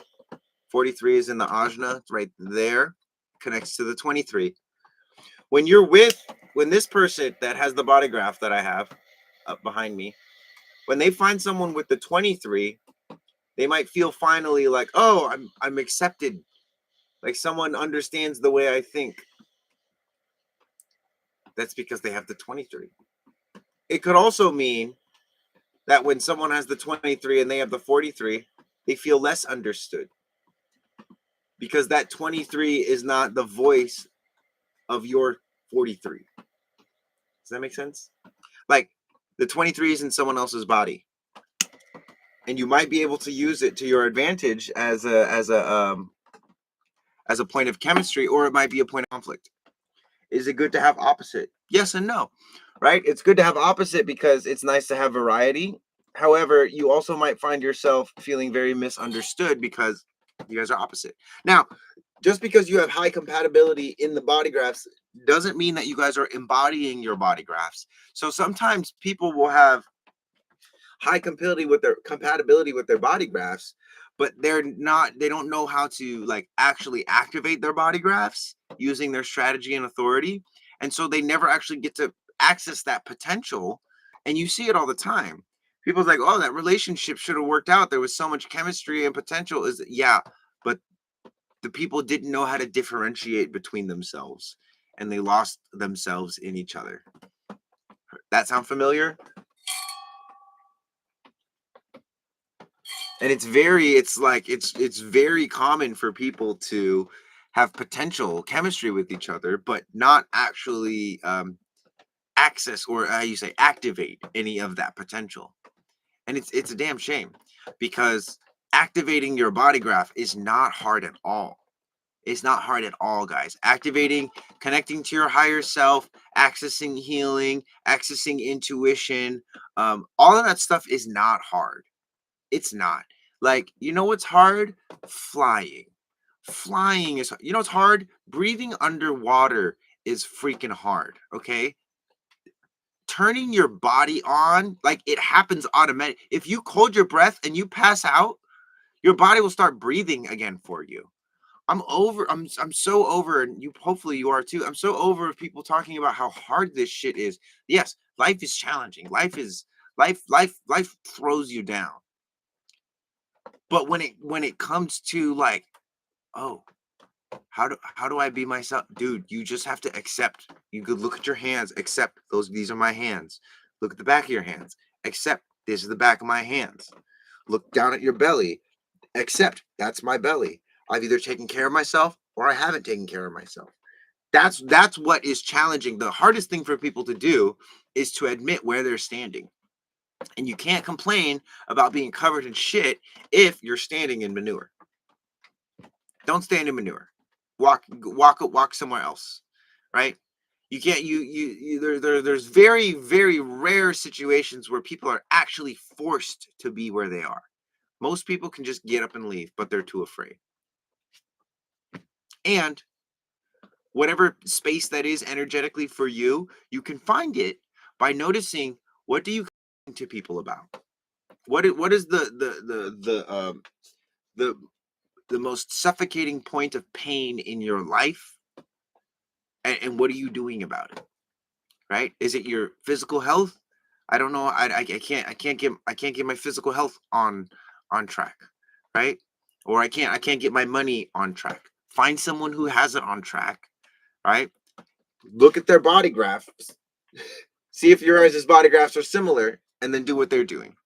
43 is in the ajna, it's right there, connects to the 23. When you're with, when this person that has the body graph that I have up behind me, when they find someone with the 23, they might feel finally like, oh, I'm accepted. Like someone understands the way I think. That's because they have the 23. It could also mean that when someone has the 23 and they have the 43, they feel less understood because that 23 is not the voice of your 43. Does that make sense? Like the 23 is in someone else's body, and you might be able to use it to your advantage as a point of chemistry, or it might be a point of conflict. Is it good to have opposite? Yes and no, right? It's good to have opposite because it's nice to have variety. However, you also might find yourself feeling very misunderstood because you guys are opposite. Now, just because you have high compatibility in the body graphs doesn't mean that you guys are embodying your body graphs. So sometimes people will have high compatibility with their body graphs, but they don't know how to like actually activate their body graphs using their strategy and authority, and so they never actually get to access that potential. And you see it all the time. People's like, oh, that relationship should have worked out, there was so much chemistry and potential. Is Yeah, but the people didn't know how to differentiate between themselves, and they lost themselves in each other. That sound familiar? And it's very common for people to have potential chemistry with each other but not actually access, or how you say, activate any of that potential. And it's a damn shame, because activating your body graph is not hard at all. It's not hard at all, guys. Activating, connecting to your higher self, accessing healing, accessing intuition, all of that stuff is not hard. It's not. Like, you know what's hard? Flying. Flying is, you know what's hard? Breathing underwater is freaking hard, okay? Turning your body on, like it happens automatic. If you hold your breath and you pass out, your body will start breathing again for you. I'm so over, and you hopefully you are too. I'm so over of people talking about how hard this shit is. Yes, life is challenging. Life throws you down. But when it comes to like, oh, how do I be myself? Dude, you just have to accept. You could look at your hands, accept these are my hands. Look at the back of your hands. Accept this is the back of my hands. Look down at your belly. Accept that's my belly. I've either taken care of myself or I haven't taken care of myself. That's what is challenging. The hardest thing for people to do is to admit where they're standing. And you can't complain about being covered in shit if you're standing in manure. Don't stand in manure. Walk somewhere else, right? You can't. There's very very rare situations where people are actually forced to be where they are. Most people can just get up and leave, but they're too afraid. And whatever space that is energetically for you, you can find it by noticing, what do you to people about? What is the the most suffocating point of pain in your life, and what are you doing about it? Right? Is it your physical health? I don't know. I can't get my physical health on track, right? Or I can't get my money on track. Find someone who has it on track, right? Look at their body graphs. See if your guys' body graphs are similar, and then do what they're doing.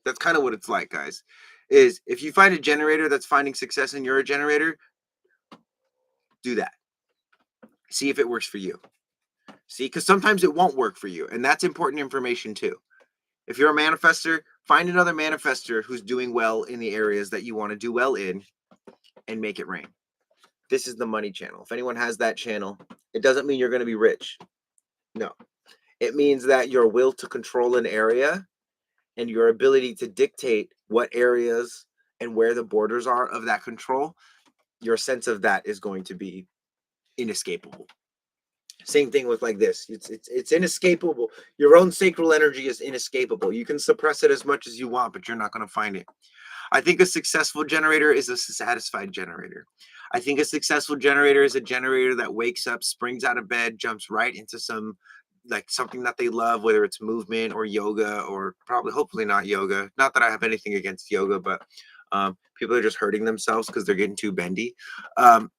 That's kind of what it's like, guys. Is if you find a generator that's finding success and you're a generator, do that. See if it works for you. See, because sometimes it won't work for you, and that's important information too. If you're a manifester, find another manifester who's doing well in the areas that you want to do well in, and make it rain. This is the money channel. If anyone has that channel, it doesn't mean you're going to be rich. No. It means that your will to control an area and your ability to dictate what areas and where the borders are of that control, your sense of that is going to be inescapable. Same thing with like this. It's inescapable. Your own sacral energy is inescapable. You can suppress it as much as you want, but you're not going to find it. I think a successful generator is a satisfied generator. I think a successful generator is a generator that wakes up, springs out of bed, jumps right into some like something that they love, whether it's movement or yoga, or probably hopefully not yoga. Not that I have anything against yoga, but people are just hurting themselves because they're getting too bendy. Um,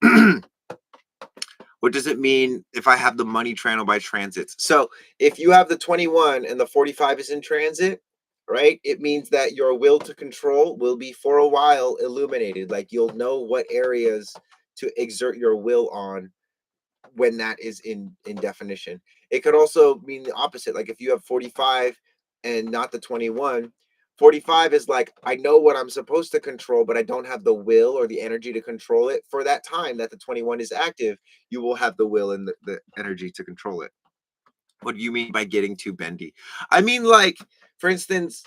what does it mean if I have the money channel by transits? So if you have the 21 and the 45 is in transit, right, it means that your will to control will be for a while illuminated. Like you'll know what areas to exert your will on when that is in definition. It could also mean the opposite. Like if you have 45 and not the 21, 45 is like, I know what I'm supposed to control, but I don't have the will or the energy to control it. For that time that the 21 is active, you will have the will and the energy to control it. What do you mean by getting too bendy? I mean, like, for instance,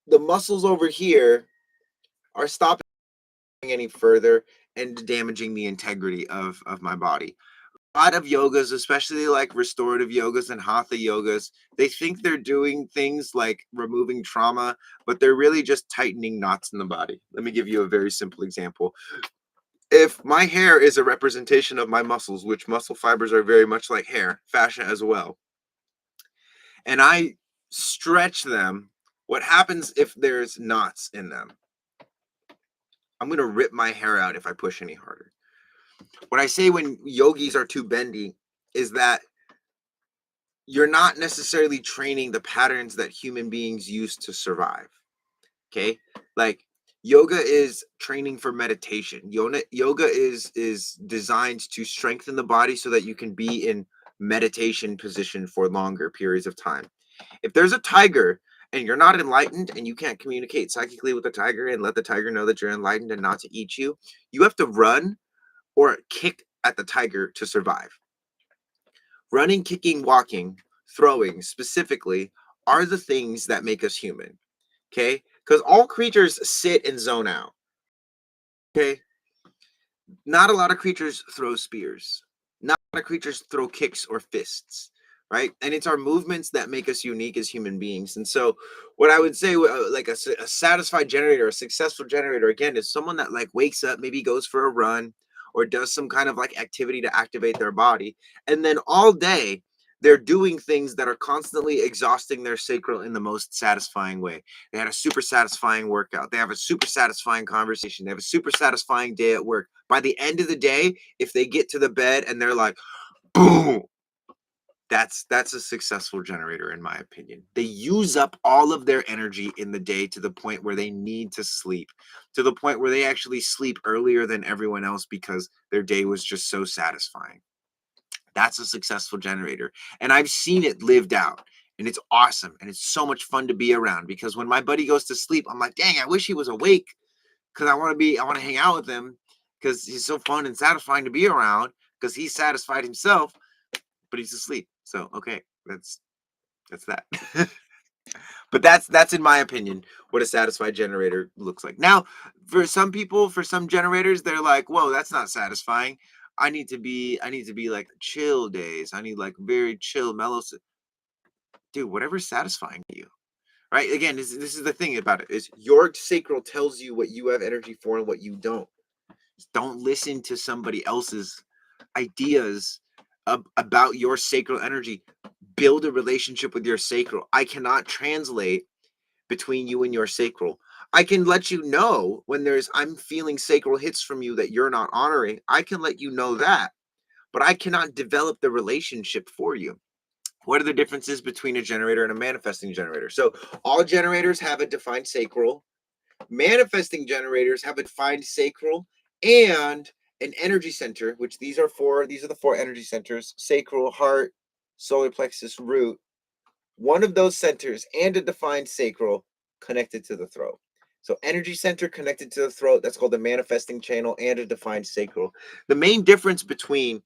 the muscles over here are stopping any further and damaging the integrity of my body. A lot of yogas, especially like restorative yogas and hatha yogas, they think they're doing things like removing trauma, but they're really just tightening knots in the body. Let me give you a very simple example. If my hair is a representation of my muscles, which muscle fibers are very much like hair, fascia as well, and I stretch them, what happens if there's knots in them? I'm going to rip my hair out if I push any harder. What I say when yogis are too bendy is that you're not necessarily training the patterns that human beings use to survive. Okay, like yoga is training for meditation. Yoga is designed to strengthen the body so that you can be in meditation position for longer periods of time. If there's a tiger and you're not enlightened and you can't communicate psychically with the tiger and let the tiger know that you're enlightened and not to eat you, you have to run or kick at the tiger to survive. Running, kicking, walking, throwing specifically are the things that make us human. Okay? Because all creatures sit and zone out. Okay? Not a lot of creatures throw spears. Not a lot of creatures throw kicks or fists. Right? And it's our movements that make us unique as human beings. And so, what I would say, like a satisfied generator, a successful generator, again, is someone that like wakes up, maybe goes for a run or does some kind of like activity to activate their body. And then all day, they're doing things that are constantly exhausting their sacral in the most satisfying way. They had a super satisfying workout. They have a super satisfying conversation. They have a super satisfying day at work. By the end of the day, if they get to the bed and they're like, boom, that's a successful generator in my opinion. They use up all of their energy in the day to the point where they need to sleep, to the point where they actually sleep earlier than everyone else because their day was just so satisfying. That's a successful generator, and I've seen it lived out, and it's awesome, and it's so much fun to be around. Because when my buddy goes to sleep, I'm like, dang, I wish he was awake, because I want to hang out with him, because he's so fun and satisfying to be around, because he's satisfied himself, but he's asleep. So okay, that's that. But that's in my opinion what a satisfied generator looks like. Now, for some people, for some generators, they're like, whoa, that's not satisfying. I need to be like chill days. I need like very chill, mellow. Dude, whatever's satisfying to you. Right? Again, this is the thing about it is your sacral tells you what you have energy for and what you don't. Just don't listen to somebody else's ideas about your sacral energy. Build a relationship with your sacral. I cannot translate between you and your sacral. I can let you know when I'm feeling sacral hits from you that you're not honoring. I can let you know that, but I cannot develop the relationship for you. What are the differences between a generator and a manifesting generator? So all generators have a defined sacral. Manifesting generators have a defined sacral and an energy center, which these are the four energy centers: sacral, heart, solar plexus, root. One of those centers and a defined sacral connected to the throat. So energy center connected to the throat, that's called the manifesting channel, and a defined sacral. The main difference between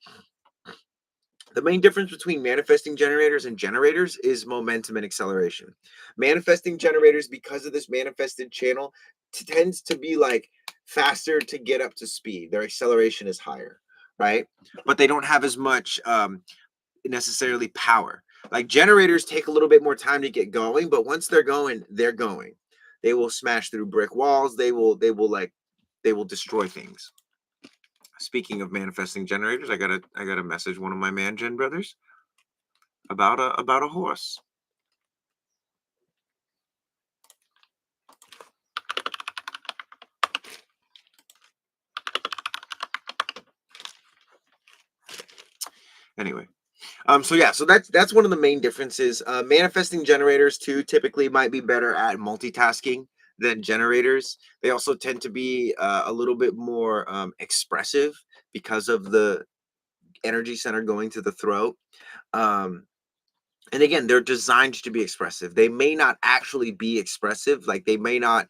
The main difference between manifesting generators and generators is momentum and acceleration. Manifesting generators, because of this manifested channel, tends to be like faster to get up to speed. Their acceleration is higher, right? But they don't have as much necessarily power. Like generators take a little bit more time to get going, but once they're going, they're going. They will smash through brick walls. They will destroy things. Speaking of manifesting generators, I gotta message one of my man gen brothers about a horse. Anyway, so yeah, so that's one of the main differences. Manifesting generators too typically might be better at multitasking than generators. They also tend to be a little bit more expressive because of the energy center going to the throat. Um, and again, they're designed to be expressive. They may not actually be expressive, like they may not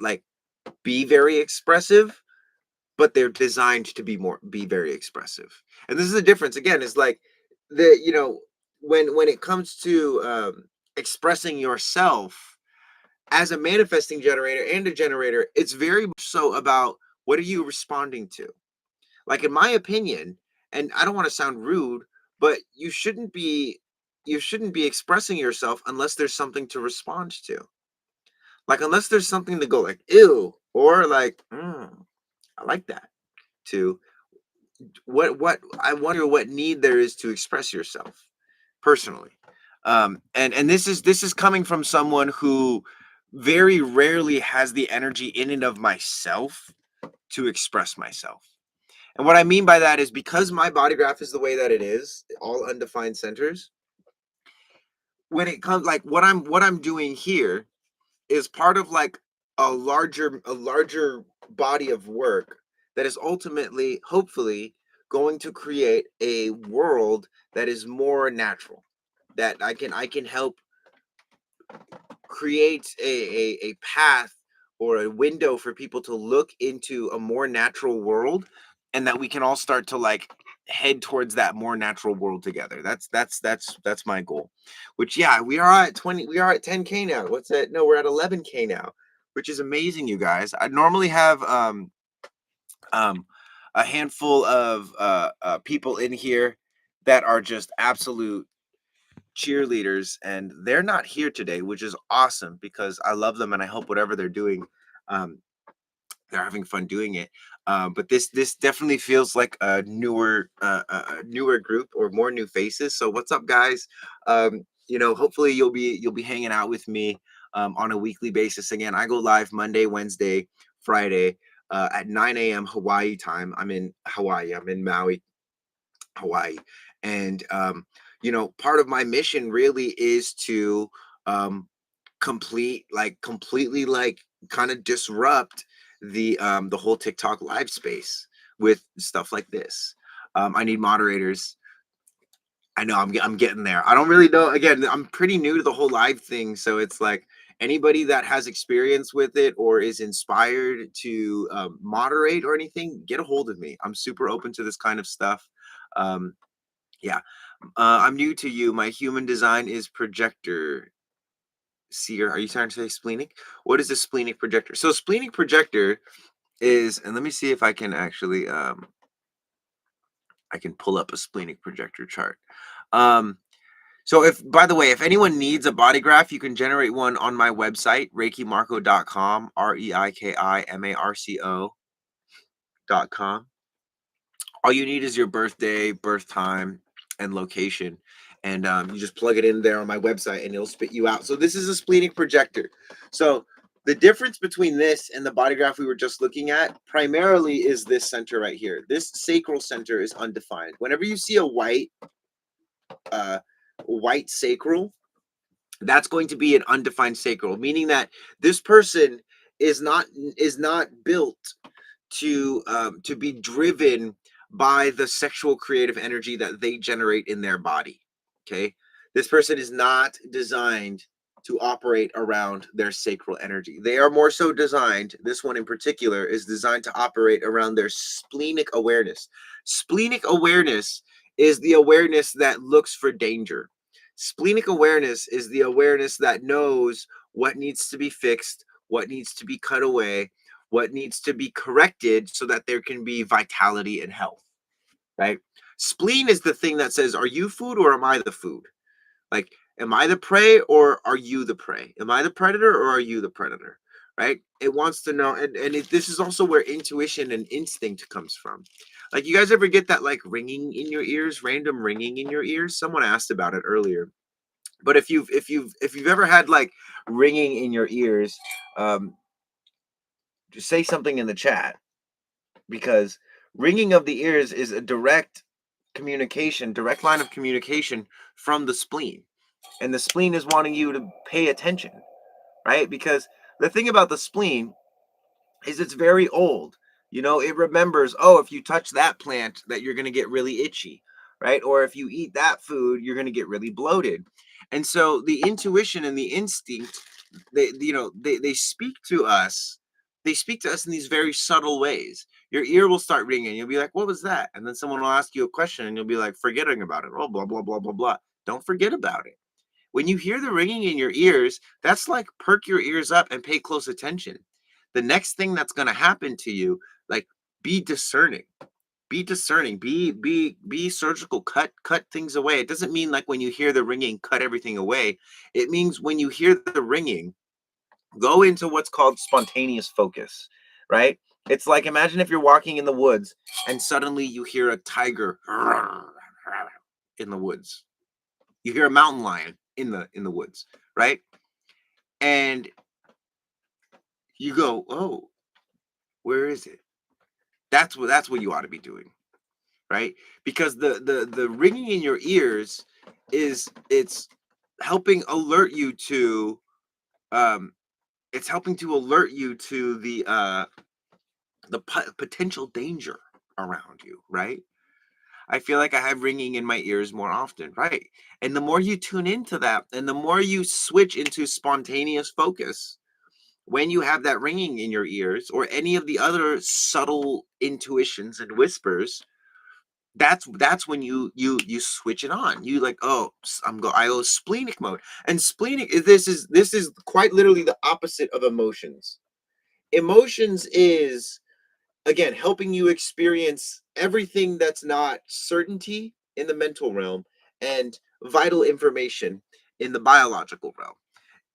like be very expressive, but they're designed to be very expressive. And this is the difference again, is like the when it comes to expressing yourself as a manifesting generator and a generator, it's very much so about what are you responding to. Like in my opinion, and I don't want to sound rude, but you shouldn't be expressing yourself unless there's something to respond to. Like unless there's something to go like ew or like I like that, to what I wonder what need there is to express yourself personally. And this is coming from someone who very rarely has the energy in and of myself to express myself. And what I mean by that is because my body graph is the way that it is, all undefined centers, when it comes like what I'm doing here is part of like a larger body of work that is ultimately hopefully going to create a world that is more natural, that I can help create a path or a window for people to look into a more natural world, and that we can all start to like head towards that more natural world together. That's my goal. Which yeah, we are at 10K now. What's that? No, we're at 11K now, which is amazing, you guys. I normally have um a handful of people in here that are just absolute cheerleaders, and they're not here today, which is awesome because I love them and I hope whatever they're doing, um, they're having fun doing it. But this definitely feels like a newer group or more new faces. So what's up, guys? Hopefully you'll be hanging out with me on a weekly basis. Again, I go live Monday, Wednesday, Friday at 9 a.m. Hawaii time. I'm in Hawaii. I'm in Maui, Hawaii. And part of my mission really is to um completely like kind of disrupt the whole TikTok live space with stuff like this. I need moderators. I know I'm getting there. I don't really know. Again, I'm pretty new to the whole live thing, so it's like anybody that has experience with it or is inspired to moderate or anything, get a hold of me. I'm super open to this kind of stuff. Um, yeah. I'm new to you. My human design is projector. Seer, are you trying to say splenic? What is a splenic projector? So splenic projector is, and let me see if I can actually I can pull up a splenic projector chart. Um so if by the way, if anyone needs a body graph, you can generate one on my website, reikimarco.com, reikimarco.com. All you need is your birthday, birth time, and location. And you just plug it in there on my website and it'll spit you out. So this is a splenic projector. So the difference between this and the body graph we were just looking at primarily is this center right here. This sacral center is undefined. Whenever you see a uh, white sacral, that's going to be an undefined sacral, meaning that this person is not built to be driven by the sexual creative energy that they generate in their body. Okay, this person is not designed to operate around their sacral energy. They are more so designed, this one in particular is designed to operate around their splenic awareness. Splenic awareness is the awareness that looks for danger. Splenic awareness is the awareness that knows what needs to be fixed, what needs to be cut away, what needs to be corrected so that there can be vitality and health, right? Spleen is the thing that says, are you food or am I the food? Like, am I the prey or are you the prey? Am I the predator or are you the predator? Right? It wants to know, this is also where intuition and instinct comes from. Like, you guys ever get that like ringing in your ears, random ringing in your ears? Someone asked about it earlier. But if you've ever had like ringing in your ears, just say something in the chat, because ringing of the ears is a direct line of communication from the spleen. And the spleen is wanting you to pay attention, right? Because the thing about the spleen is it's very old. It remembers, oh, if you touch that plant, that you're going to get really itchy, right? Or if you eat that food, you're going to get really bloated. And so the intuition and the instinct, they speak to us. They speak to us in these very subtle ways. Your ear will start ringing. You'll be like, what was that? And then someone will ask you a question and you'll be like, forgetting about it. Oh, blah, blah, blah, blah, blah. Don't forget about it. When you hear the ringing in your ears, that's like perk your ears up and pay close attention. The next thing that's going to happen to you, like, be discerning. Be discerning. Be surgical. Cut things away. It doesn't mean like when you hear the ringing, cut everything away. It means when you hear the ringing, go into what's called spontaneous focus, right? It's like, imagine if you're walking in the woods and suddenly you hear a tiger in the woods. You hear a mountain lion in the woods, right? And you go, oh, where is it? That's what you ought to be doing, right? Because the ringing in your ears it's helping alert you to um it's helping to alert you to the potential danger around you, right? I feel like I have ringing in my ears more often, right? And the more you tune into that and the more you switch into spontaneous focus, when you have that ringing in your ears or any of the other subtle intuitions and whispers, that's when you switch it on. You like, oh, I go splenic mode. And splenic, this is quite literally the opposite of emotions. Emotions is, again, helping you experience everything that's not certainty in the mental realm and vital information in the biological realm.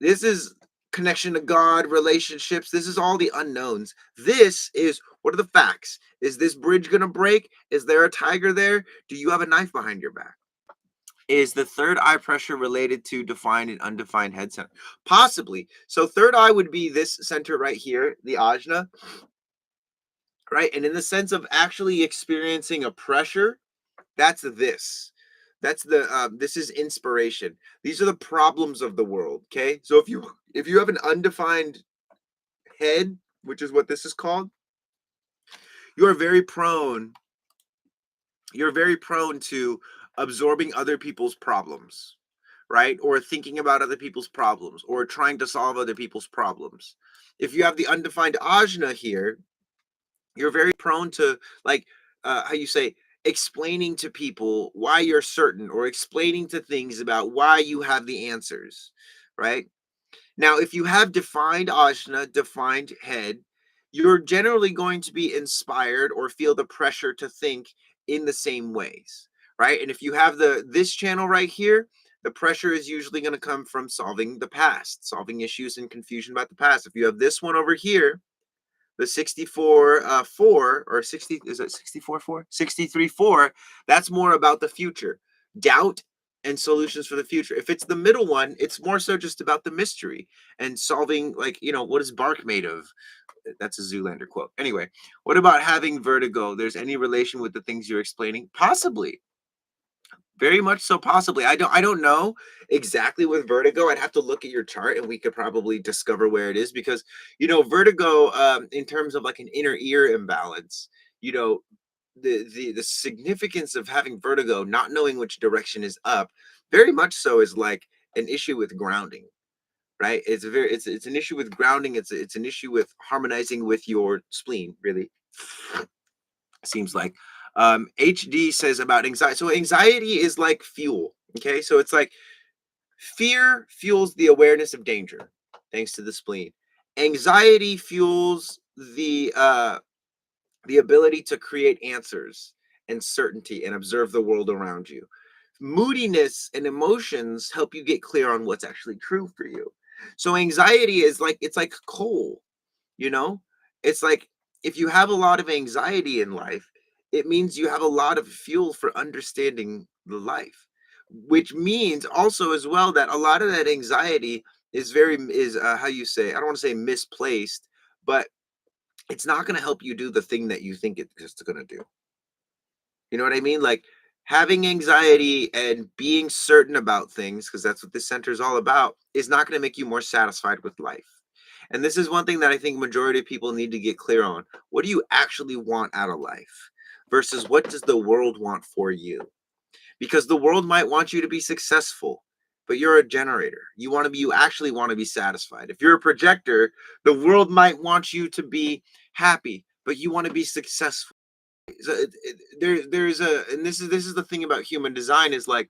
This is connection to God, relationships. This is all the unknowns. This is, what are the facts? Is this bridge going to break? Is there a tiger there? Do you have a knife behind your back? Is the third eye pressure related to defined and undefined head center? Possibly. So third eye would be this center right here, the ajna, right? And in the sense of actually experiencing a pressure, that's this. That's this is inspiration. These are the problems of the world. Okay. So if you have an undefined head, which is what this is called, you are very prone, you're very prone to absorbing other people's problems, right? Or thinking about other people's problems or trying to solve other people's problems. If you have the undefined ajna here, you're very prone to, like, how you say, explaining to people why you're certain or explaining to things about why you have the answers, right? Now, if you have defined ajna, defined head, you're generally going to be inspired or feel the pressure to think in the same ways, right? And if you have this channel right here, the pressure is usually going to come from solving the past, solving issues and confusion about the past. If you have this one over here, the 64 4, or 60, is it 64 4, 63 4, that's more about the future, doubt and solutions for the future. If it's the middle one, it's more so just about the mystery and solving, like, what is bark made of? That's a Zoolander quote. Anyway, what about having vertigo? There's any relation with the things you're explaining? Possibly. Very much so, possibly. I don't know exactly with vertigo. I'd have to look at your chart and we could probably discover where it is, because vertigo, in terms of like an inner ear imbalance, you know the significance of having vertigo, not knowing which direction is up, very much so is like an issue with grounding, right? It's an issue with grounding. It's an issue with harmonizing with your spleen, really. Seems like HD says about anxiety. So anxiety is like fuel. Okay, so it's like fear fuels the awareness of danger, thanks to the spleen. Anxiety fuels the ability to create answers and certainty and observe the world around you. Moodiness and emotions help you get clear on what's actually true for you. So anxiety is like, it's like coal, you know? It's like if you have a lot of anxiety in life, it means you have a lot of fuel for understanding the life, which means also as well that a lot of that anxiety is how you say, I don't want to say misplaced, but it's not going to help you do the thing that you think it's going to do. You know what I mean? Like having anxiety and being certain about things, because that's what this center is all about, is not going to make you more satisfied with life. And this is one thing that I think majority of people need to get clear on. What do you actually want out of life versus what does the world want for you? Because the world might want you to be successful, but you're a generator. You actually want to be satisfied. If you're a projector, the world might want you to be happy, but you want to be successful. So there's a, and this is the thing about human design is like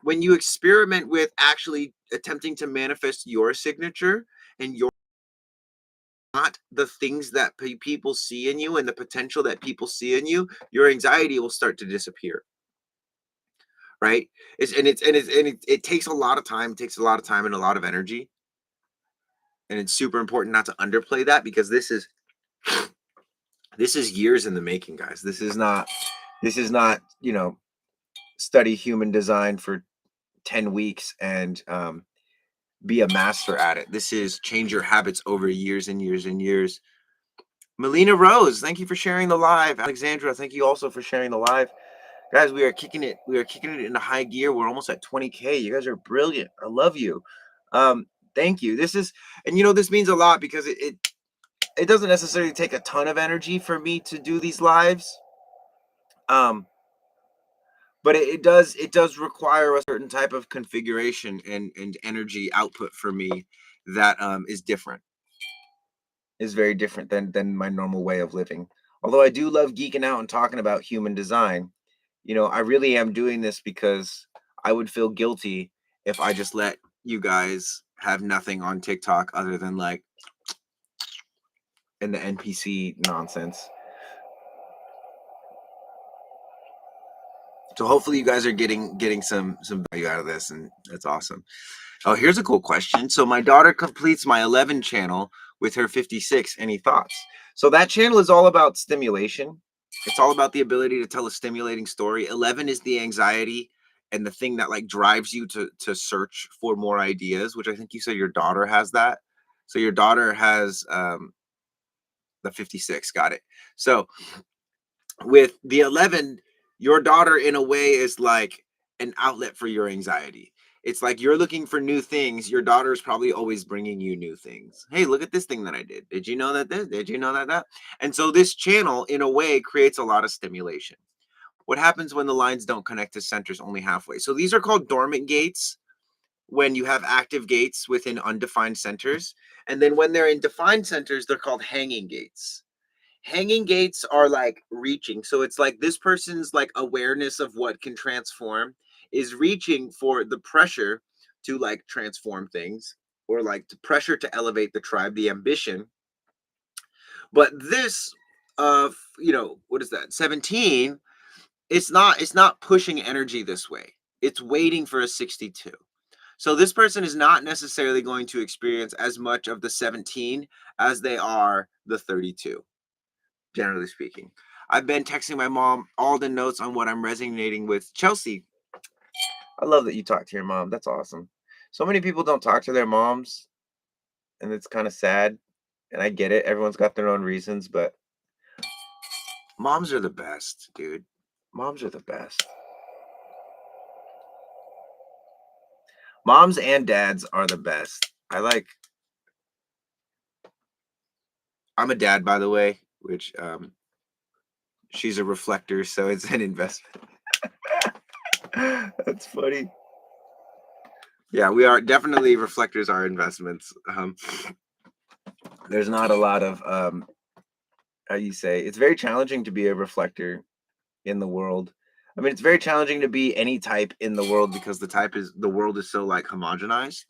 when you experiment with actually attempting to manifest your signature and your not the things that people see in you and the potential that people see in you, your anxiety will start to disappear. Right? It takes a lot of time, takes a lot of time and a lot of energy. And it's super important not to underplay that because this is years in the making, guys. This is not, study human design for 10 weeks and be a master at it. This is change your habits over years and years and years. Melina Rose, thank you for sharing the live. Alexandra, thank you also for sharing the live. Guys, we are kicking it. We are kicking it into high gear. We're almost at 20K. You guys are brilliant. I love you. Um, Thank you. This is, and this means a lot because it doesn't necessarily take a ton of energy for me to do these lives. But it does require a certain type of configuration and energy output for me that is very different than my normal way of living. Although I do love geeking out and talking about human design, I really am doing this because I would feel guilty if I just let you guys have nothing on TikTok other than like in the NPC nonsense. So hopefully you guys are getting some value out of this, and that's awesome. Oh, here's a cool question. So my daughter completes my 11 channel with her 56. Any thoughts? So that channel is all about stimulation. It's all about the ability to tell a stimulating story. 11 is the anxiety and the thing that like drives you to search for more ideas, which I think you said your daughter has that. So your daughter has the 56. Got it. So with the 11, your daughter in a way is like an outlet for your anxiety. It's like you're looking for new things. Your daughter's probably always bringing you new things. Hey, look at this thing that I did. Did you know that this? Did you know that? And so this channel in a way creates a lot of stimulation. What happens when the lines don't connect to centers only halfway? So these are called dormant gates when you have active gates within undefined centers. And then when they're in defined centers, they're called hanging gates. Hanging gates are like reaching. So it's like this person's like awareness of what can transform is reaching for the pressure to like transform things or like the pressure to elevate the tribe, the ambition. But this what is that? 17, it's not pushing energy this way. It's waiting for a 62. So this person is not necessarily going to experience as much of the 17 as they are the 32, generally speaking. I've been texting my mom all the notes on what I'm resonating with. Chelsea, I love that you talk to your mom. That's awesome. So many people don't talk to their moms, and it's kind of sad. And I get it. Everyone's got their own reasons, but moms are the best, dude. Moms are the best. Moms and dads are the best. I'm a dad, by the way, which she's a reflector, so it's an investment. That's funny. Yeah, we are definitely reflectors are investments. There's not a lot of how you say it's very challenging to be a reflector in the world. I mean, it's very challenging to be any type in the world because the world is so like homogenized.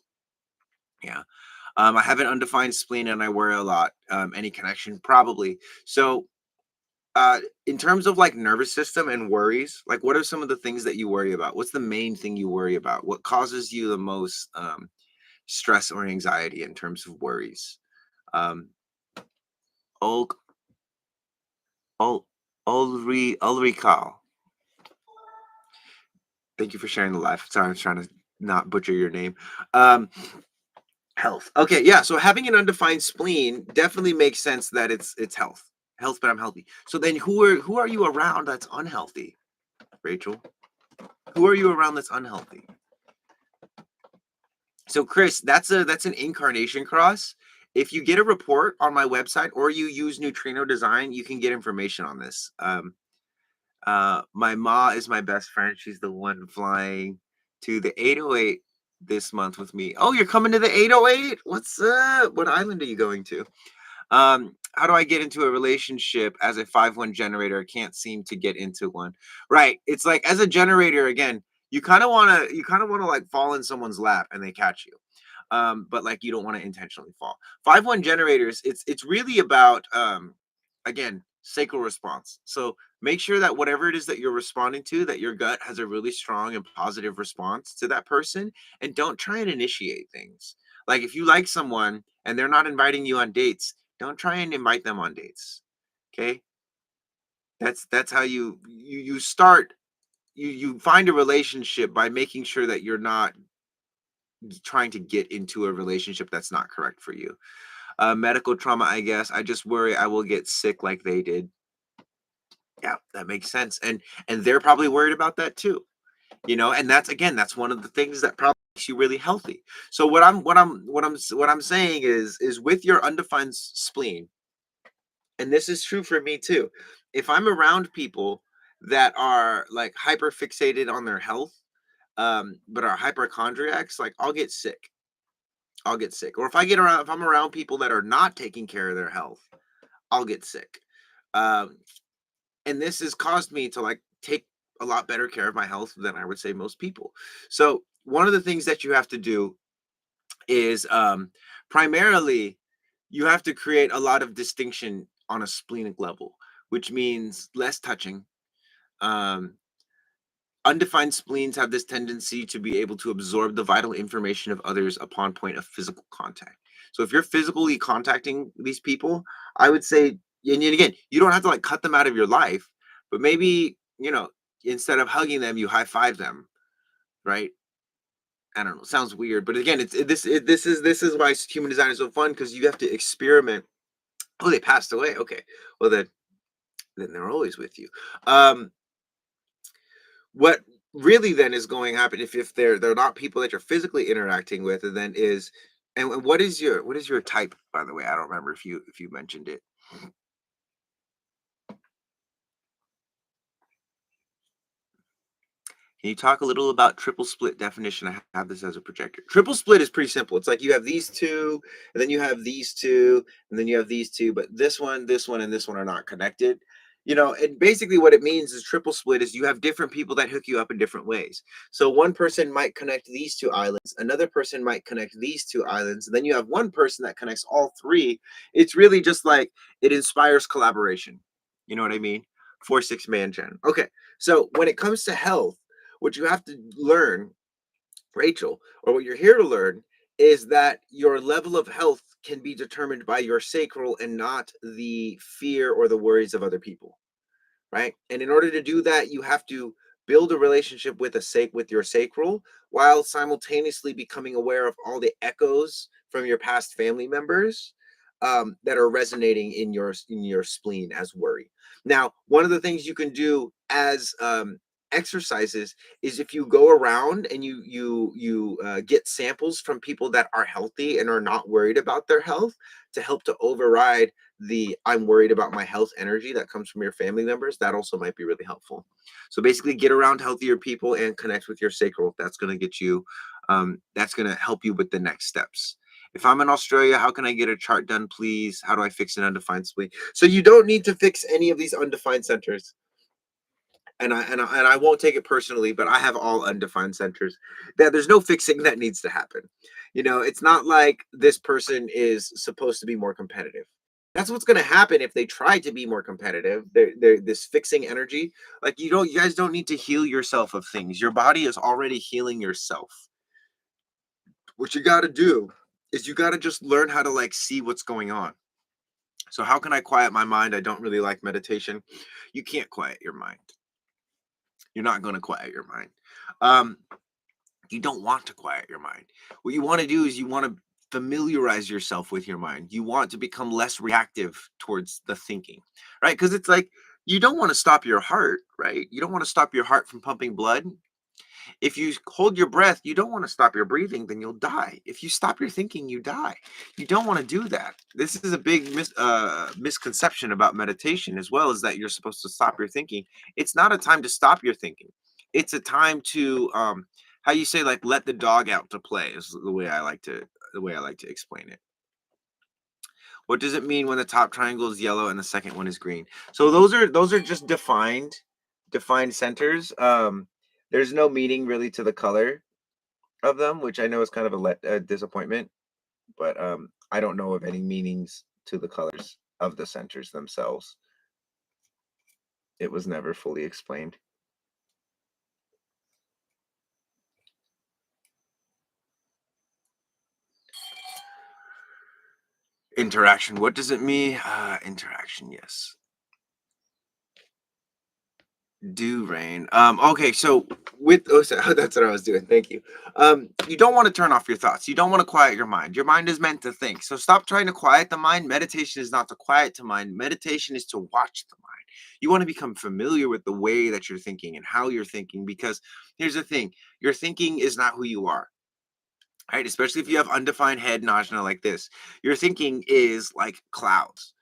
Yeah. I have an undefined spleen and I worry a lot. Any connection? Probably. So, in terms of like nervous system and worries, like what are some of the things that you worry about? What's the main thing you worry about? What causes you the most stress or anxiety in terms of worries? Um, Ul, Ul, Ulrika, thank you for sharing the life. Sorry, I was trying to not butcher your name. Um, Health. Okay, yeah. So having an undefined spleen definitely makes sense that it's health. Health, but I'm healthy. So then who are you around that's unhealthy, Rachel? Who are you around that's unhealthy? So Chris, that's an incarnation cross. If you get a report on my website or you use Neutrino Design, you can get information on this. My ma is my best friend. She's the one flying to the 808 this month with me. Oh, you're coming to the 808? What's up? What island are you going to? How do I get into a relationship as a 5-1 generator? I can't seem to get into one. Right. It's like as a generator, again, you kind of want to like fall in someone's lap and they catch you. But like you don't want to intentionally fall. 5-1 generators, it's really about again, sacral response. So make sure that whatever it is that you're responding to, that your gut has a really strong and positive response to that person, and don't try and initiate things. Like if you like someone and they're not inviting you on dates, don't try and invite them on dates. Okay? That's how you start you find a relationship by making sure that you're not trying to get into a relationship that's not correct for you. Medical trauma, I guess. I just worry I will get sick like they did. Yeah, that makes sense. And they're probably worried about that too. And that's again, that's one of the things that probably makes you really healthy. So what I'm saying is with your undefined spleen, and this is true for me too. If I'm around people that are like hyper fixated on their health, but are hypochondriacs, like I'll get sick. I'll get sick. Or if I'm around people that are not taking care of their health, I'll get sick. Um, and this has caused me to like take a lot better care of my health than I would say most people. So one of the things that you have to do is primarily you have to create a lot of distinction on a splenic level, which means less touching. Um, Undefined spleens have this tendency to be able to absorb the vital information of others upon point of physical contact. So if you're physically contacting these people, I would say, and again, you don't have to like cut them out of your life, but maybe, instead of hugging them, you high five them, right? I don't know. Sounds weird, but again, this is why human design is so fun because you have to experiment. Oh, they passed away. Okay, well then they're always with you. Um, what really then is going to happen if they're not people that you're physically interacting with, and then is and what is your type, by the way? I don't remember if you mentioned it. Can you talk a little about triple split definition? I have this as a projector. Triple split is pretty simple. It's like you have these two, and then you have these two, and then you have these two, but this one, and this one are not connected. And basically what it means is triple split is you have different people that hook you up in different ways. So one person might connect these two islands, another person might connect these two islands, and then you have one person that connects all three. It's really just like it inspires collaboration. You know what I mean? 4-6 man gen. Okay. So when it comes to health, what you have to learn, Rachel, or what you're here to learn, is that your level of health can be determined by your sacral and not the fear or the worries of other people, right? And in order to do that, you have to build a relationship with your sacral while simultaneously becoming aware of all the echoes from your past family members that are resonating in your spleen as worry. Now, one of the things you can do as exercises is if you go around and you get samples from people that are healthy and are not worried about their health to help to override the I'm worried about my health energy that comes from your family members, that also might be really helpful. So basically get around healthier people and connect with your sacral. That's going to get you that's going to help you with the next steps. If I'm in Australia, how can I get a chart done, please? How do I fix an undefined spleen? So you don't need to fix any of these undefined centers. and I won't take it personally, but I have all undefined centers. That there's no fixing that needs to happen. It's not like this person is supposed to be more competitive. That's what's going to happen if they try to be more competitive. They're this fixing energy. Like you guys don't need to heal yourself of things. Your body is already healing yourself. What you got to do is you got to just learn how to like see what's going on. So how can I quiet my mind? I don't really like meditation. You can't quiet your mind. You're not going to quiet your mind. Um, you don't want to quiet your mind. What you want to do is you want to familiarize yourself with your mind. You want to become less reactive towards the thinking, right? Because it's like you don't want to stop your heart, right? You don't want to stop your heart from pumping blood. If you hold your breath, you don't want to stop your breathing, then you'll die. If you stop your thinking, you die. You don't want to do that. This is a big misconception about meditation as well, is that you're supposed to stop your thinking. It's not a time to stop your thinking. It's a time to how you say, like, let the dog out to play is the way I like to explain it. What does it mean when the top triangle is yellow and the second one is green? So those are just defined centers. There's no meaning really to the color of them, which I know is kind of a disappointment, but I don't know of any meanings to the colors of the centers themselves. It was never fully explained. Interaction. What does it mean? Interaction. Yes. Do rain. Okay, so that's what I was doing. Thank you. You don't want to turn off your thoughts. You don't want to quiet your mind. Your mind is meant to think. So stop trying to quiet the mind. Meditation is not to quiet the mind. Meditation is to watch the mind. You want to become familiar with the way that you're thinking and how you're thinking, because here's the thing: your thinking is not who you are. Right? Especially if you have undefined head nausea like this. Your thinking is like clouds.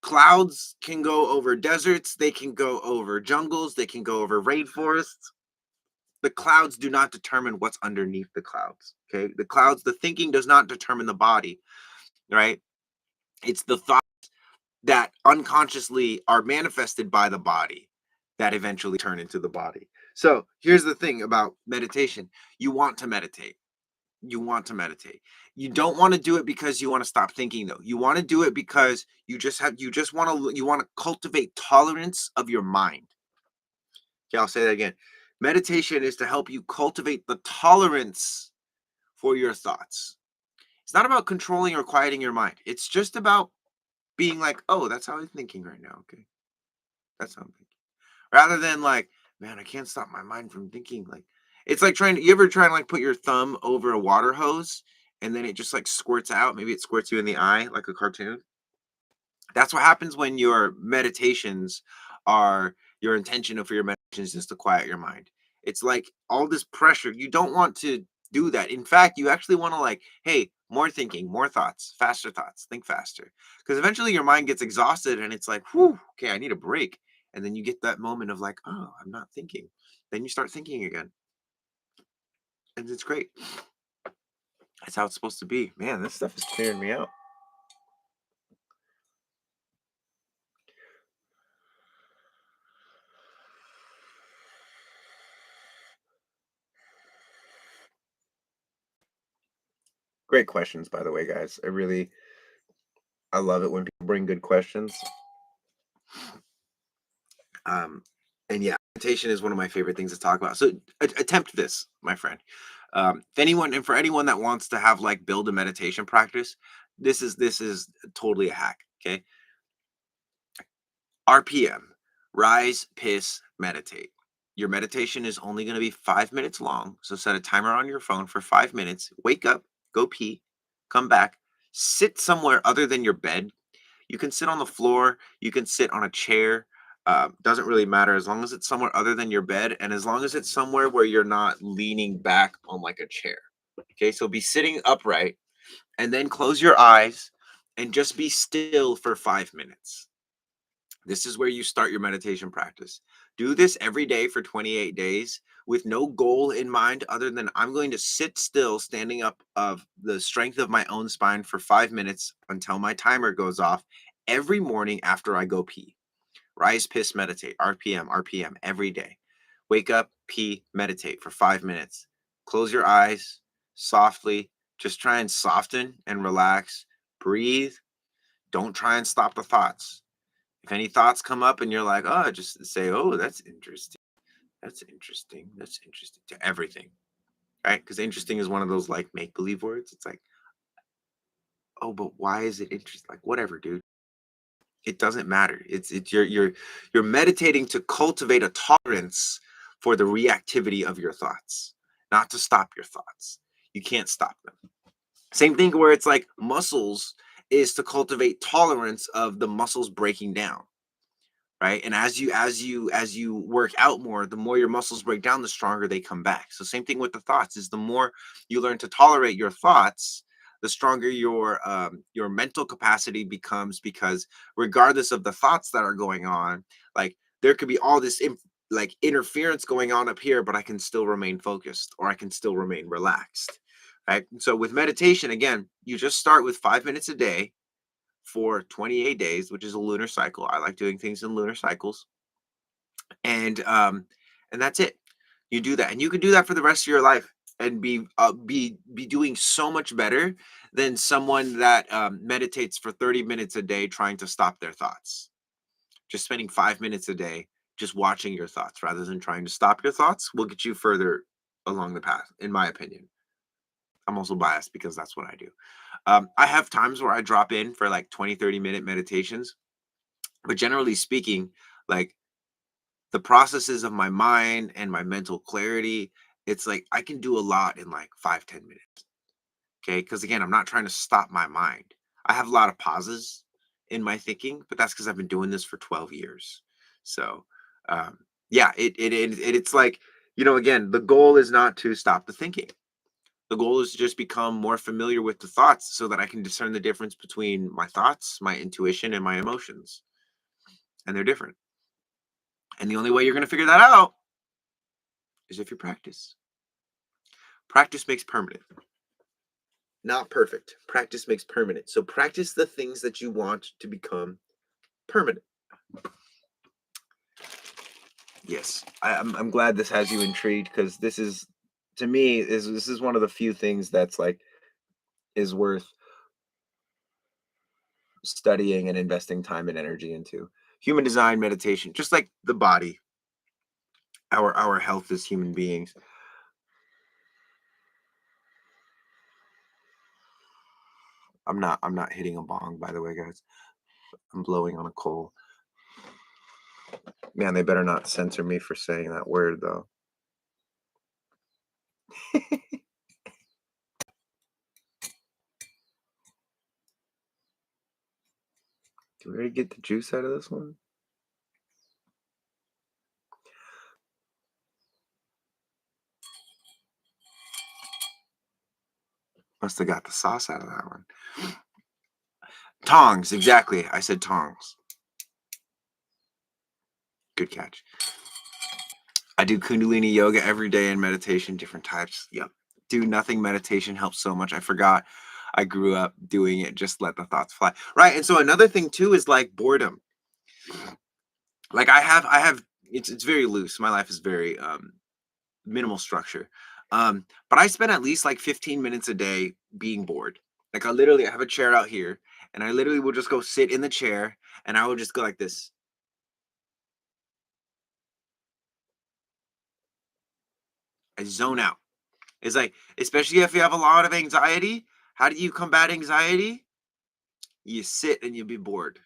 Clouds can go over deserts, they can go over jungles, they can go over rainforests. The clouds do not determine what's underneath the clouds. Okay. The thinking does not determine the body, right? It's the thoughts that unconsciously are manifested by the body that eventually turn into the body. So here's the thing about meditation: you want to meditate. You want to meditate. You don't want to do it because you want to stop thinking, though. You want to do it because you want to cultivate tolerance of your mind. Okay, I'll say that again. Meditation is to help you cultivate the tolerance for your thoughts. It's not about controlling or quieting your mind. It's just about being like, oh, that's how I'm thinking right now. Okay. That's how I'm thinking. Rather than like, man, I can't stop my mind from thinking. Like, it's like you ever try and like put your thumb over a water hose and then it just like squirts out. Maybe it squirts you in the eye like a cartoon. That's what happens when your meditations are your intention for your meditations is to quiet your mind. It's like all this pressure. You don't want to do that. In fact, you actually want to like, hey, more thinking, more thoughts, think faster. Because eventually your mind gets exhausted and it's like, whew, okay, I need a break. And then you get that moment of like, oh, I'm not thinking. Then you start thinking again. And it's great. That's how it's supposed to be. Man, this stuff is clearing me out. Great questions, by the way, guys. I love it when people bring good questions. Um, and yeah, meditation is one of my favorite things to talk about. So attempt this, my friend. For anyone that wants to have like build a meditation practice, this is totally a hack. Okay, RPM, rise, piss, meditate. Your meditation is only going to be 5 minutes long. So set a timer on your phone for 5 minutes. Wake up, go pee, come back, sit somewhere other than your bed. You can sit on the floor, you can sit on a chair. Doesn't really matter as long as it's somewhere other than your bed and as long as it's somewhere where you're not leaning back on like a chair. Okay, so be sitting upright and then close your eyes and just be still for 5 minutes. This is where you start your meditation practice. Do this every day for 28 days with no goal in mind other than I'm going to sit still, standing up of the strength of my own spine for 5 minutes until my timer goes off every morning after I go pee. Rise, piss, meditate, RPM, every day. Wake up, pee, meditate for 5 minutes. Close your eyes softly. Just try and soften and relax. Breathe. Don't try and stop the thoughts. If any thoughts come up and you're like, oh, just say, oh, that's interesting. That's interesting. That's interesting to everything. Right? Because interesting is one of those like make believe words. It's like, oh, but why is it interesting? Like, whatever, dude. It doesn't matter. It's you're meditating to cultivate a tolerance for the reactivity of your thoughts, not to stop your thoughts. You can't stop them. Same thing where it's like muscles is to cultivate tolerance of the muscles breaking down, right? And as you work out more, the more your muscles break down, the stronger they come back. So same thing with the thoughts is the more you learn to tolerate your thoughts, the stronger your mental capacity becomes, because regardless of the thoughts that are going on, like there could be all this like interference going on up here, but I can still remain focused, or I can still remain relaxed, right? So with meditation, again, you just start with 5 minutes a day for 28 days, which is a lunar cycle. I like doing things in lunar cycles. And that's it. You do that, and you can do that for the rest of your life and be doing so much better than someone that meditates for 30 minutes a day trying to stop their thoughts. Just spending 5 minutes a day just watching your thoughts rather than trying to stop your thoughts will get you further along the path, in my opinion. I'm also biased because that's what I do. I have times where I drop in for like 20, 30-minute meditations, but generally speaking, like the processes of my mind and my mental clarity, it's like I can do a lot in like 5, 10 minutes. Okay. Cause again, I'm not trying to stop my mind. I have a lot of pauses in my thinking, but that's because I've been doing this for 12 years. So, um, yeah, it's like, again, the goal is not to stop the thinking. The goal is to just become more familiar with the thoughts so that I can discern the difference between my thoughts, my intuition, and my emotions. And they're different. And the only way you're going to figure that out is if you practice. Practice makes permanent, not perfect. Practice makes permanent. So practice the things that you want to become permanent. Yes, I'm glad this has you intrigued, because this is, to me, this is one of the few things that's like is worth studying and investing time and energy into. Human design meditation, just like the body, our health as human beings. I'm not hitting a bong, by the way, guys. I'm blowing on a coal. Man, they better not censor me for saying that word though. Do we already get the juice out of this one? Must have got the sauce out of that one. Tongs, exactly. I said tongs. Good catch. I do Kundalini yoga every day and meditation, different types. Yep. Do nothing meditation helps so much. I forgot I grew up doing it. Just let the thoughts fly. Right. And so another thing too is like boredom. Like I have it's very loose. My life is very minimal structure. But I spend at least like 15 minutes a day being bored. Like I have a chair out here, and I literally will just go sit in the chair, and I will just go like this. I zone out. It's like, especially if you have a lot of anxiety, how do you combat anxiety? You sit and you be bored.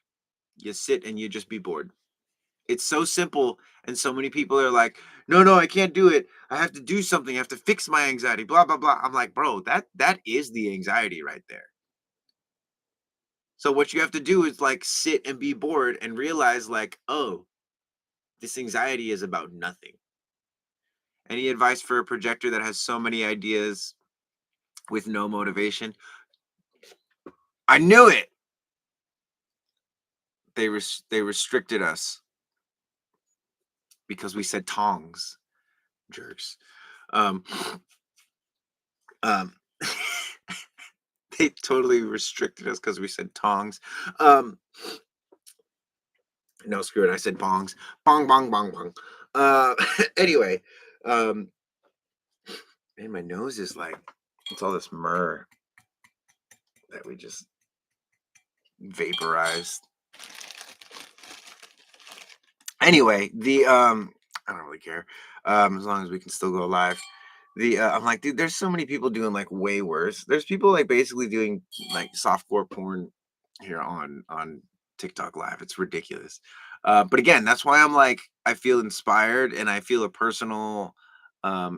You sit and you just be bored. It's so simple. And so many people are like, no, I can't do it. I have to do something. I have to fix my anxiety, blah, blah, blah. I'm like, bro, that is the anxiety right there. So what you have to do is like sit and be bored and realize like, oh, this anxiety is about nothing. Any advice for a projector that has so many ideas with no motivation? I knew it. They restricted us because we said tongs, jerks. Um, um, they totally restricted us because we said tongs. Um, No, screw it. I said bongs. Bong, bong, bong, bong. Uh, anyway, um, man, my nose is like, it's all this myrrh that we just vaporized. Anyway, I don't really care. As long as we can still go live. I'm like, dude, there's so many people doing like way worse. There's people like basically doing like softcore porn here on TikTok live. It's ridiculous. But again, that's why I'm like, I feel inspired and I feel a personal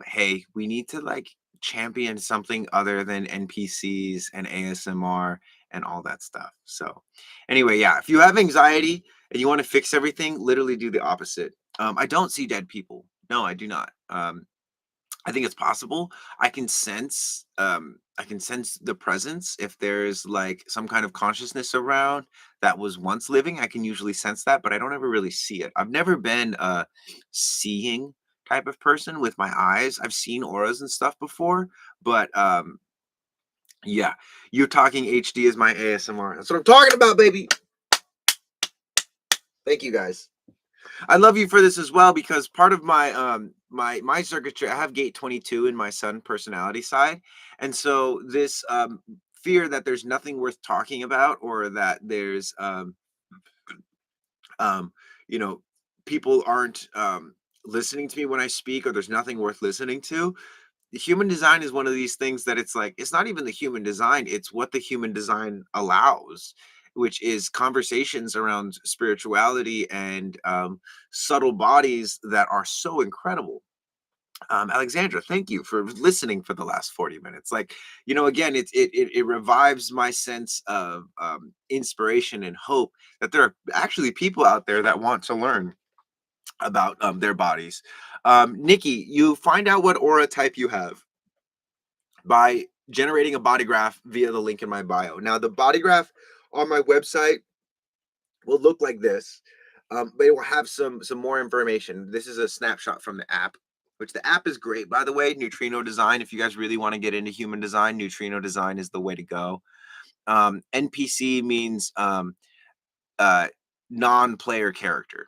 hey, we need to like champion something other than NPCs and ASMR and all that stuff. So anyway, yeah, if you have anxiety and you want to fix everything, literally do the opposite. I don't see dead people. No, I do not. I think it's possible. I can sense the presence if there's like some kind of consciousness around that was once living. I can usually sense that, but I don't ever really see it. I've never been a seeing type of person with my eyes. I've seen auras and stuff before, but yeah, you talking HD is my ASMR. That's what I'm talking about, baby. Thank you guys. I love you for this as well because part of my my circuitry, I have gate 22 in my sun personality side. And so this fear that there's nothing worth talking about or that there's um you know people aren't listening to me when I speak or there's nothing worth listening to. The human design is one of these things that it's like it's not even the human design, it's what the human design allows, which is conversations around spirituality and subtle bodies that are so incredible. Alexandra, thank you for listening for the last 40 minutes. Like, again, it revives my sense of inspiration and hope that there are actually people out there that want to learn about their bodies. Nikki, you find out what aura type you have by generating a body graph via the link in my bio. Now, the body graph on my website will look like this, but it will have some more information. This is a snapshot from the app, which the app is great, by the way. Neutrino Design. If you guys really want to get into human design, Neutrino Design is the way to go. NPC means non-player character,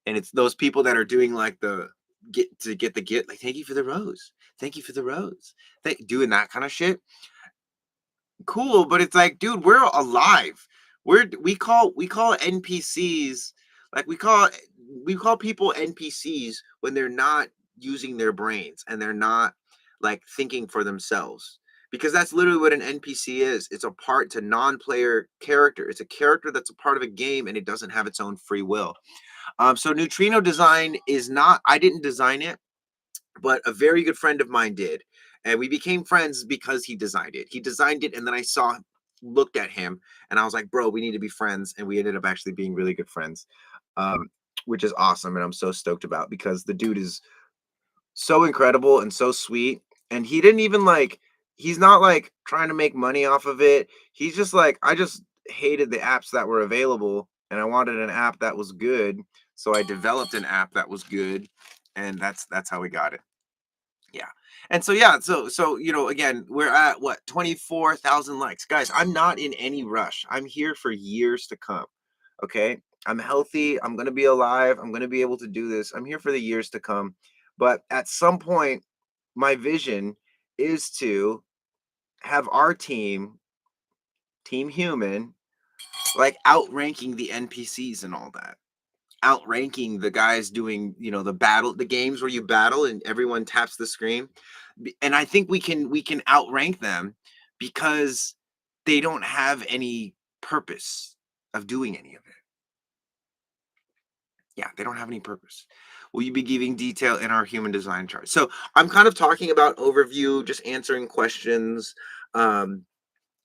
and it's those people that are doing like the get like thank you for the rose, thank you for the rose, doing that kind of shit. Cool, but it's like, dude, we're alive. We call NPCs, like we call people NPCs when they're not using their brains and they're not like thinking for themselves. Because that's literally what an NPC is. It's a part to non-player character. It's a character that's a part of a game and it doesn't have its own free will. So Neutrino Design is not, I didn't design it, but a very good friend of mine did. And we became friends because he designed it. He designed it, and then I looked at him, and I was like, bro, we need to be friends. And we ended up actually being really good friends, um, which is awesome. And I'm so stoked about because the dude is so incredible and so sweet. And he didn't even like, he's not like trying to make money off of it. He's just like, I just hated the apps that were available, and I wanted an app that was good. So I developed an app that was good, and that's how we got it. Yeah. And so yeah, so again, we're at what 24,000 likes. Guys, I'm not in any rush. I'm here for years to come. Okay? I'm healthy. I'm going to be alive. I'm going to be able to do this. I'm here for the years to come. But at some point my vision is to have our team human, like outranking the NPCs and all that, outranking the guys doing the games where you battle and everyone taps the screen. And I think we can outrank them because they don't have any purpose of doing any of it. Yeah, they don't have any purpose. Will you be giving detail in our human design chart? So I'm kind of talking about overview, just answering questions. um,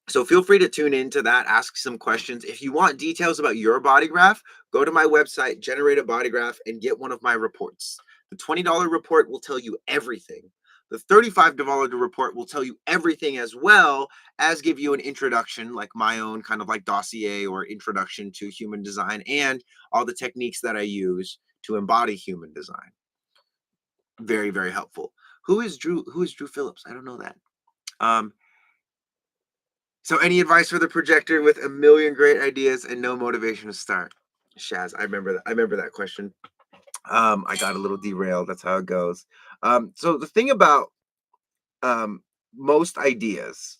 so feel free to tune into that, ask some questions. If you want details about your body graph, go to my website, generate a body graph, and get one of my reports. The $20 report will tell you everything. The $35 report will tell you everything as well as give you an introduction, like my own kind of like dossier or introduction to human design and all the techniques that I use to embody human design. Very, very helpful. Who is Drew Phillips? I don't know that. Um, So, any advice for the projector with a million great ideas and no motivation to start? Shaz, I remember that question. I got a little derailed. That's how it goes. So the thing about um, most ideas,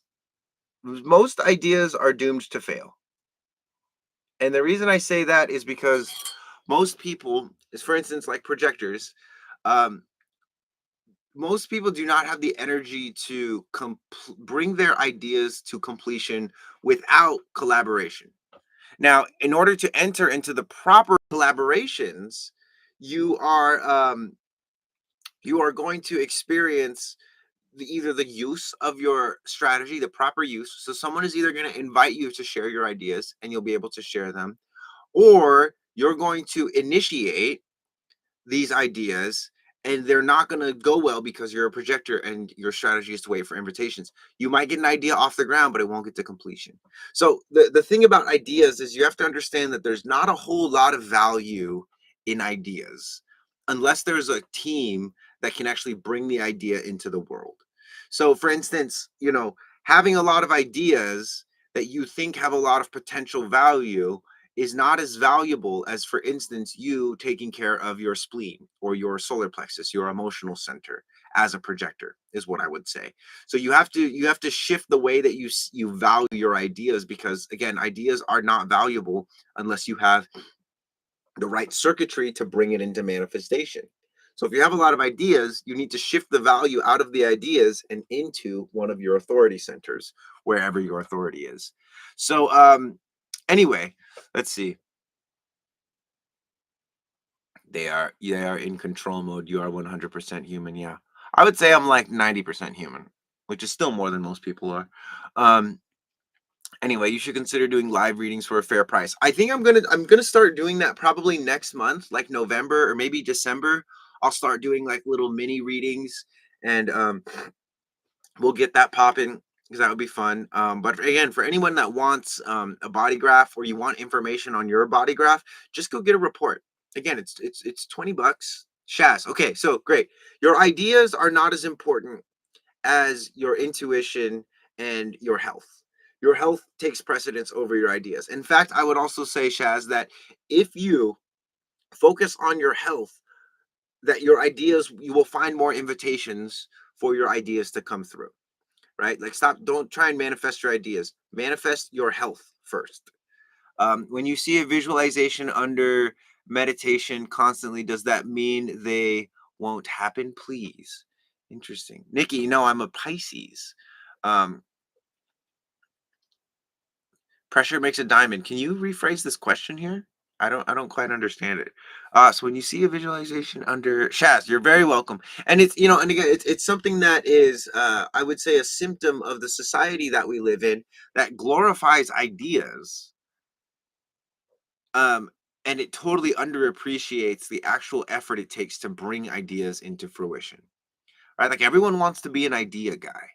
most ideas are doomed to fail. And the reason I say that is because most people, is for instance, like projectors, um, most people do not have the energy to bring their ideas to completion without collaboration. Now, in order to enter into the proper collaborations, you are you are going to experience either the use of your strategy, the proper use. So someone is either going to invite you to share your ideas and you'll be able to share them, or you're going to initiate these ideas and they're not going to go well because you're a projector and your strategy is to wait for invitations. You might get an idea off the ground, but it won't get to completion. So the thing about ideas is you have to understand that there's not a whole lot of value in ideas unless there's a team that can actually bring the idea into the world. So for instance, having a lot of ideas that you think have a lot of potential value is not as valuable as, for instance, you taking care of your spleen or your solar plexus, your emotional center, as a projector, is what I would say. So you have to shift the way that you value your ideas, because again, ideas are not valuable unless you have the right circuitry to bring it into manifestation. So if you have a lot of ideas, you need to shift the value out of the ideas and into one of your authority centers, wherever your authority is. So anyway, let's see. They are in control mode. You are 100% human. Yeah. I would say I'm like 90% human, which is still more than most people are. Um anyway, you should consider doing live readings for a fair price. I think I'm going to start doing that probably next month, like November or maybe December. I'll start doing like little mini readings, and we'll get that popping because that would be fun. But again, for anyone that wants a body graph, or you want information on your body graph, just go get a report. Again, it's $20. Shaz. Okay, so great. Your ideas are not as important as your intuition and your health. Your health takes precedence over your ideas. In fact, I would also say, Shaz, that if you focus on your health, that your ideas, you will find more invitations for your ideas to come through, right? Like, stop, don't try and manifest your ideas. Manifest your health first. When you see a visualization under meditation constantly, does that mean they won't happen? Please. Interesting. Nikki, no, I'm a Pisces. Um, Pressure makes a diamond. Can you rephrase this question here? I don't quite understand it. So when you see a visualization under Shaz, you're very welcome. And it's, and again, it's something that is, I would say, a symptom of the society that we live in, that glorifies ideas, um, and it totally underappreciates the actual effort it takes to bring ideas into fruition. Right? Like, everyone wants to be an idea guy,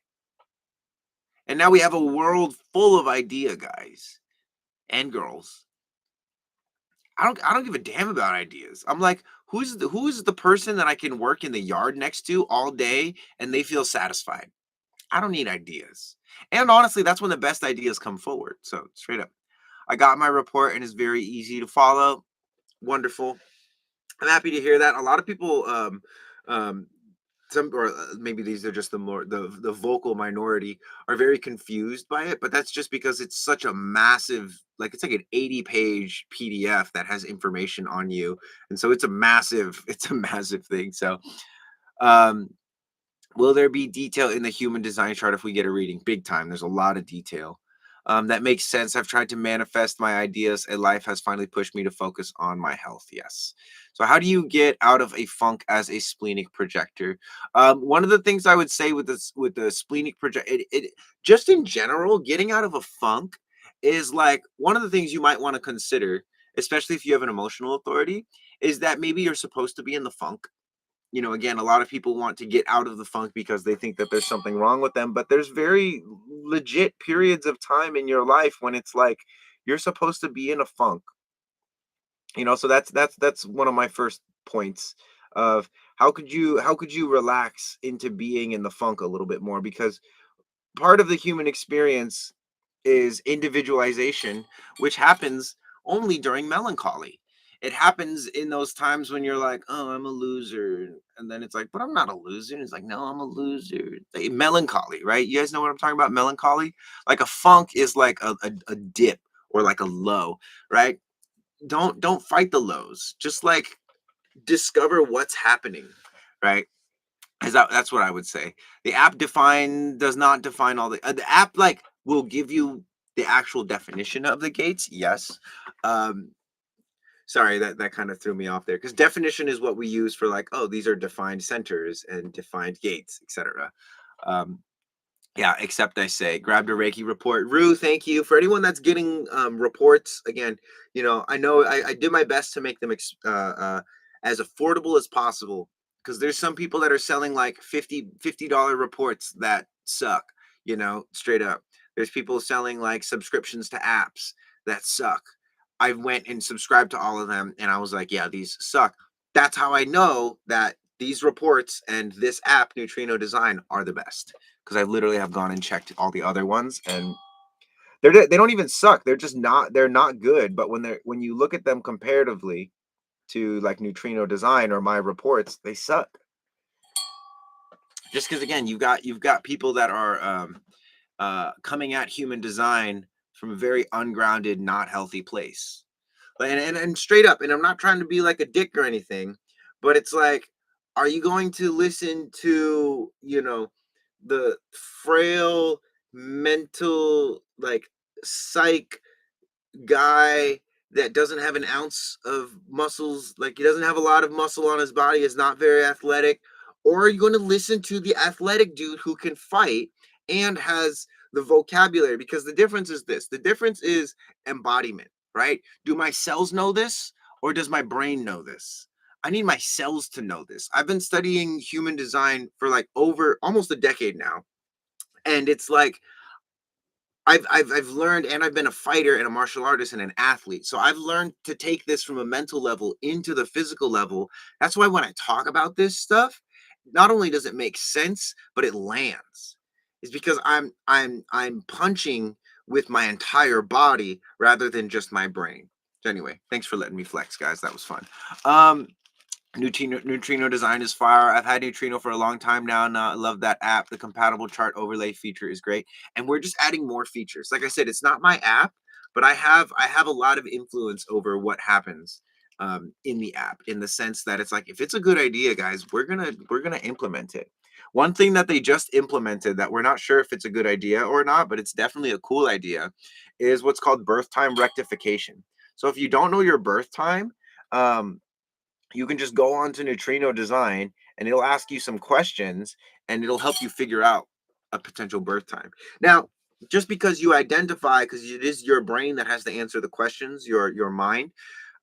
and now we have a world full of idea guys and girls. I don't give a damn about ideas. I'm like, who's the person that I can work in the yard next to all day and they feel satisfied? I don't need ideas. And honestly, that's when the best ideas come forward. So straight up. I got my report and it's very easy to follow. Wonderful. I'm happy to hear that. A lot of people, um, some, or maybe these are just the vocal minority, are very confused by it, but that's just because it's such a massive, like, it's like an 80-page PDF that has information on you, and so it's a massive it's a massive thing. So um will there be detail in the human design chart if we get a reading? Big time. There's a lot of detail. That makes sense. I've tried to manifest my ideas, and life has finally pushed me to focus on my health. Yes. So, how do you get out of a funk as a splenic projector? One of the things I would say with this, with the splenic project, it just in general, getting out of a funk is like one of the things you might want to consider, especially if you have an emotional authority, is that maybe you're supposed to be in the funk. Again, a lot of people want to get out of the funk because they think that there's something wrong with them, but there's very legit periods of time in your life when it's like you're supposed to be in a funk. So that's one of my first points of how could you relax into being in the funk a little bit more, because part of the human experience is individualization, which happens only during melancholy. it happens in those times when you're like, oh, I'm a loser. And then it's like, but I'm not a loser. And it's like, no, I'm a loser. Like, melancholy, right? You guys know what I'm talking about? Melancholy. Like a funk is like a dip or like a low, right? Don't fight the lows. Just like discover what's happening, right? That's what I would say. The app does not define all the app like will give you the actual definition of the gates. Yes. Um, Sorry, that kind of threw me off there because definition is what we use for like, oh, these are defined centers and defined gates, etc. Um, yeah, except I say, grabbed a Reiki report. Rue, thank you. For anyone that's getting reports, again, I know I did my best to make them as affordable as possible because there's some people that are selling like $50 reports that suck, straight up. There's people selling like subscriptions to apps that suck. I went and subscribed to all of them and I was like, yeah, these suck. That's how I know that these reports and this app, Neutrino Design, are the best because I literally have gone and checked all the other ones and they don't even suck. They're not good. But when you look at them comparatively to like Neutrino Design or my reports, they suck. Just because again, you've got people that are coming at human design from a very ungrounded, not healthy place. And straight up, and I'm not trying to be like a dick or anything, but it's like, are you going to listen to, the frail mental like psych guy that doesn't have an ounce of muscles, like he doesn't have a lot of muscle on his body, is not very athletic? Or are you going to listen to the athletic dude who can fight and has the vocabulary? Because the difference is this, the difference is embodiment, right? Do my cells know this or does my brain know this? I need my cells to know this. I've been studying human design for like over almost a decade now. And it's like I've learned, and I've been a fighter and a martial artist and an athlete. So I've learned to take this from a mental level into the physical level. That's why when I talk about this stuff, not only does it make sense, but it lands. Is because I'm punching with my entire body rather than just my brain. So anyway, thanks for letting me flex, guys. That was fun. Um, Neutrino Design is fire. I've had Neutrino for a long time now, and I love that app. The compatible chart overlay feature is great, and we're just adding more features. Like I said, it's not my app, but I have a lot of influence over what happens in the app, in the sense that it's like if it's a good idea, guys, we're gonna implement it. One thing that they just implemented that we're not sure if it's a good idea or not, but it's definitely a cool idea, is what's called birth time rectification. So if you don't know your birth time, um, you can just go on to Neutrino Design and it'll ask you some questions and it'll help you figure out a potential birth time. Now, just because you identify, because it is your brain that has to answer the questions, your mind,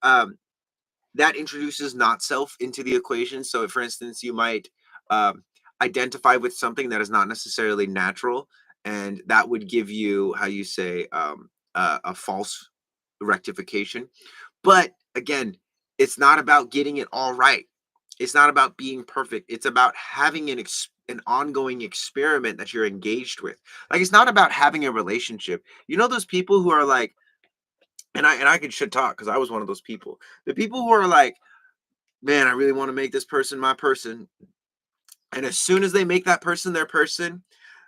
um, that introduces not self into the equation. So, for instance, you might um, identify with something that is not necessarily natural, and that would give you how you say a false rectification. But again, it's not about getting it all right. It's not about being perfect. It's about having an ongoing experiment that you're engaged with. Like it's not about having a relationship. You know those people who are like, and I could shit talk because I was one of those people. The people who are like, man, I really want to make this person my person, and as soon as they make that person their person,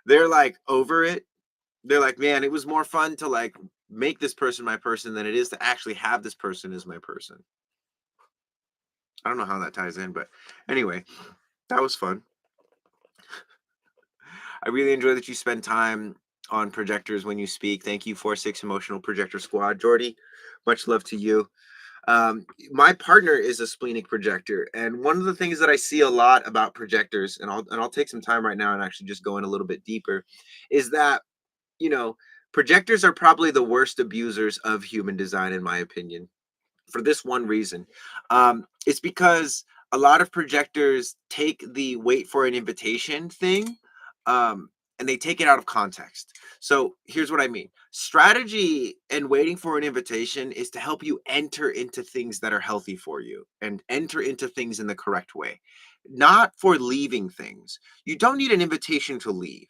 they're like over it. They're like, man, it was more fun to like make this person my person than it is to actually have this person as my person. I don't know how that ties in, but anyway, that was fun. I really enjoy that you spend time on projectors when you speak. Thank you, 4-6 Emotional Projector Squad. Jordy, much love to you. My partner is a splenic projector, and one of the things that I see a lot about projectors, and I'll take some time right now and actually just go in a little bit deeper, is that you know projectors are probably the worst abusers of human design, in my opinion, for this one reason. It's because a lot of projectors take the wait for an invitation thing and they take it out of context. So here's what I mean: strategy and waiting for an invitation is to help you enter into things that are healthy for you and enter into things in the correct way, not for leaving things. You don't need an invitation to leave.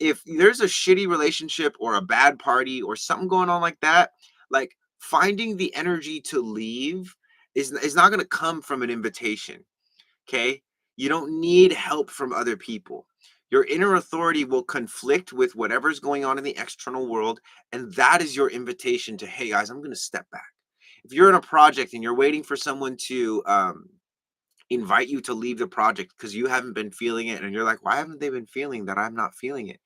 If there's a shitty relationship or a bad party or something going on like that, like finding the energy to leave is not going to come from an invitation. Okay. You don't need help from other people. Your inner authority will conflict with whatever's going on in the external world. And that is your invitation to, hey guys, I'm going to step back. If you're in a project and you're waiting for someone to invite you to leave the project because you haven't been feeling it, and you're like, why haven't they been feeling that I'm not feeling it?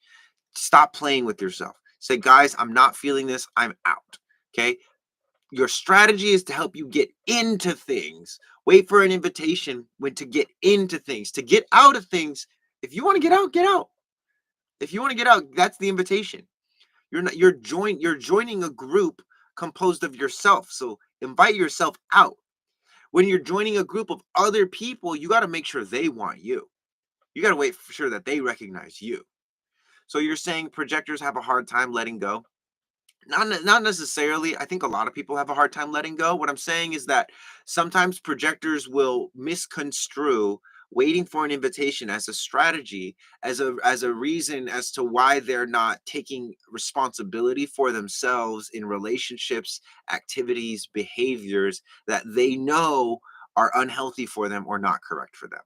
Stop playing with yourself. Say, guys, I'm not feeling this. I'm out. Okay. Your strategy is to help you get into things. Wait for an invitation when to get into things, to get out of things. If you want to get out, get out. If you want to get out, that's the invitation. You're joining a group composed of yourself. So invite yourself out. When you're joining a group of other people, you got to make sure they want you. You got to wait for sure that they recognize you. So you're saying projectors have a hard time letting go? Not necessarily. I think a lot of people have a hard time letting go. What I'm saying is that sometimes projectors will misconstrue waiting for an invitation as a strategy, as a reason as to why they're not taking responsibility for themselves in relationships, activities, behaviors that they know are unhealthy for them or not correct for them.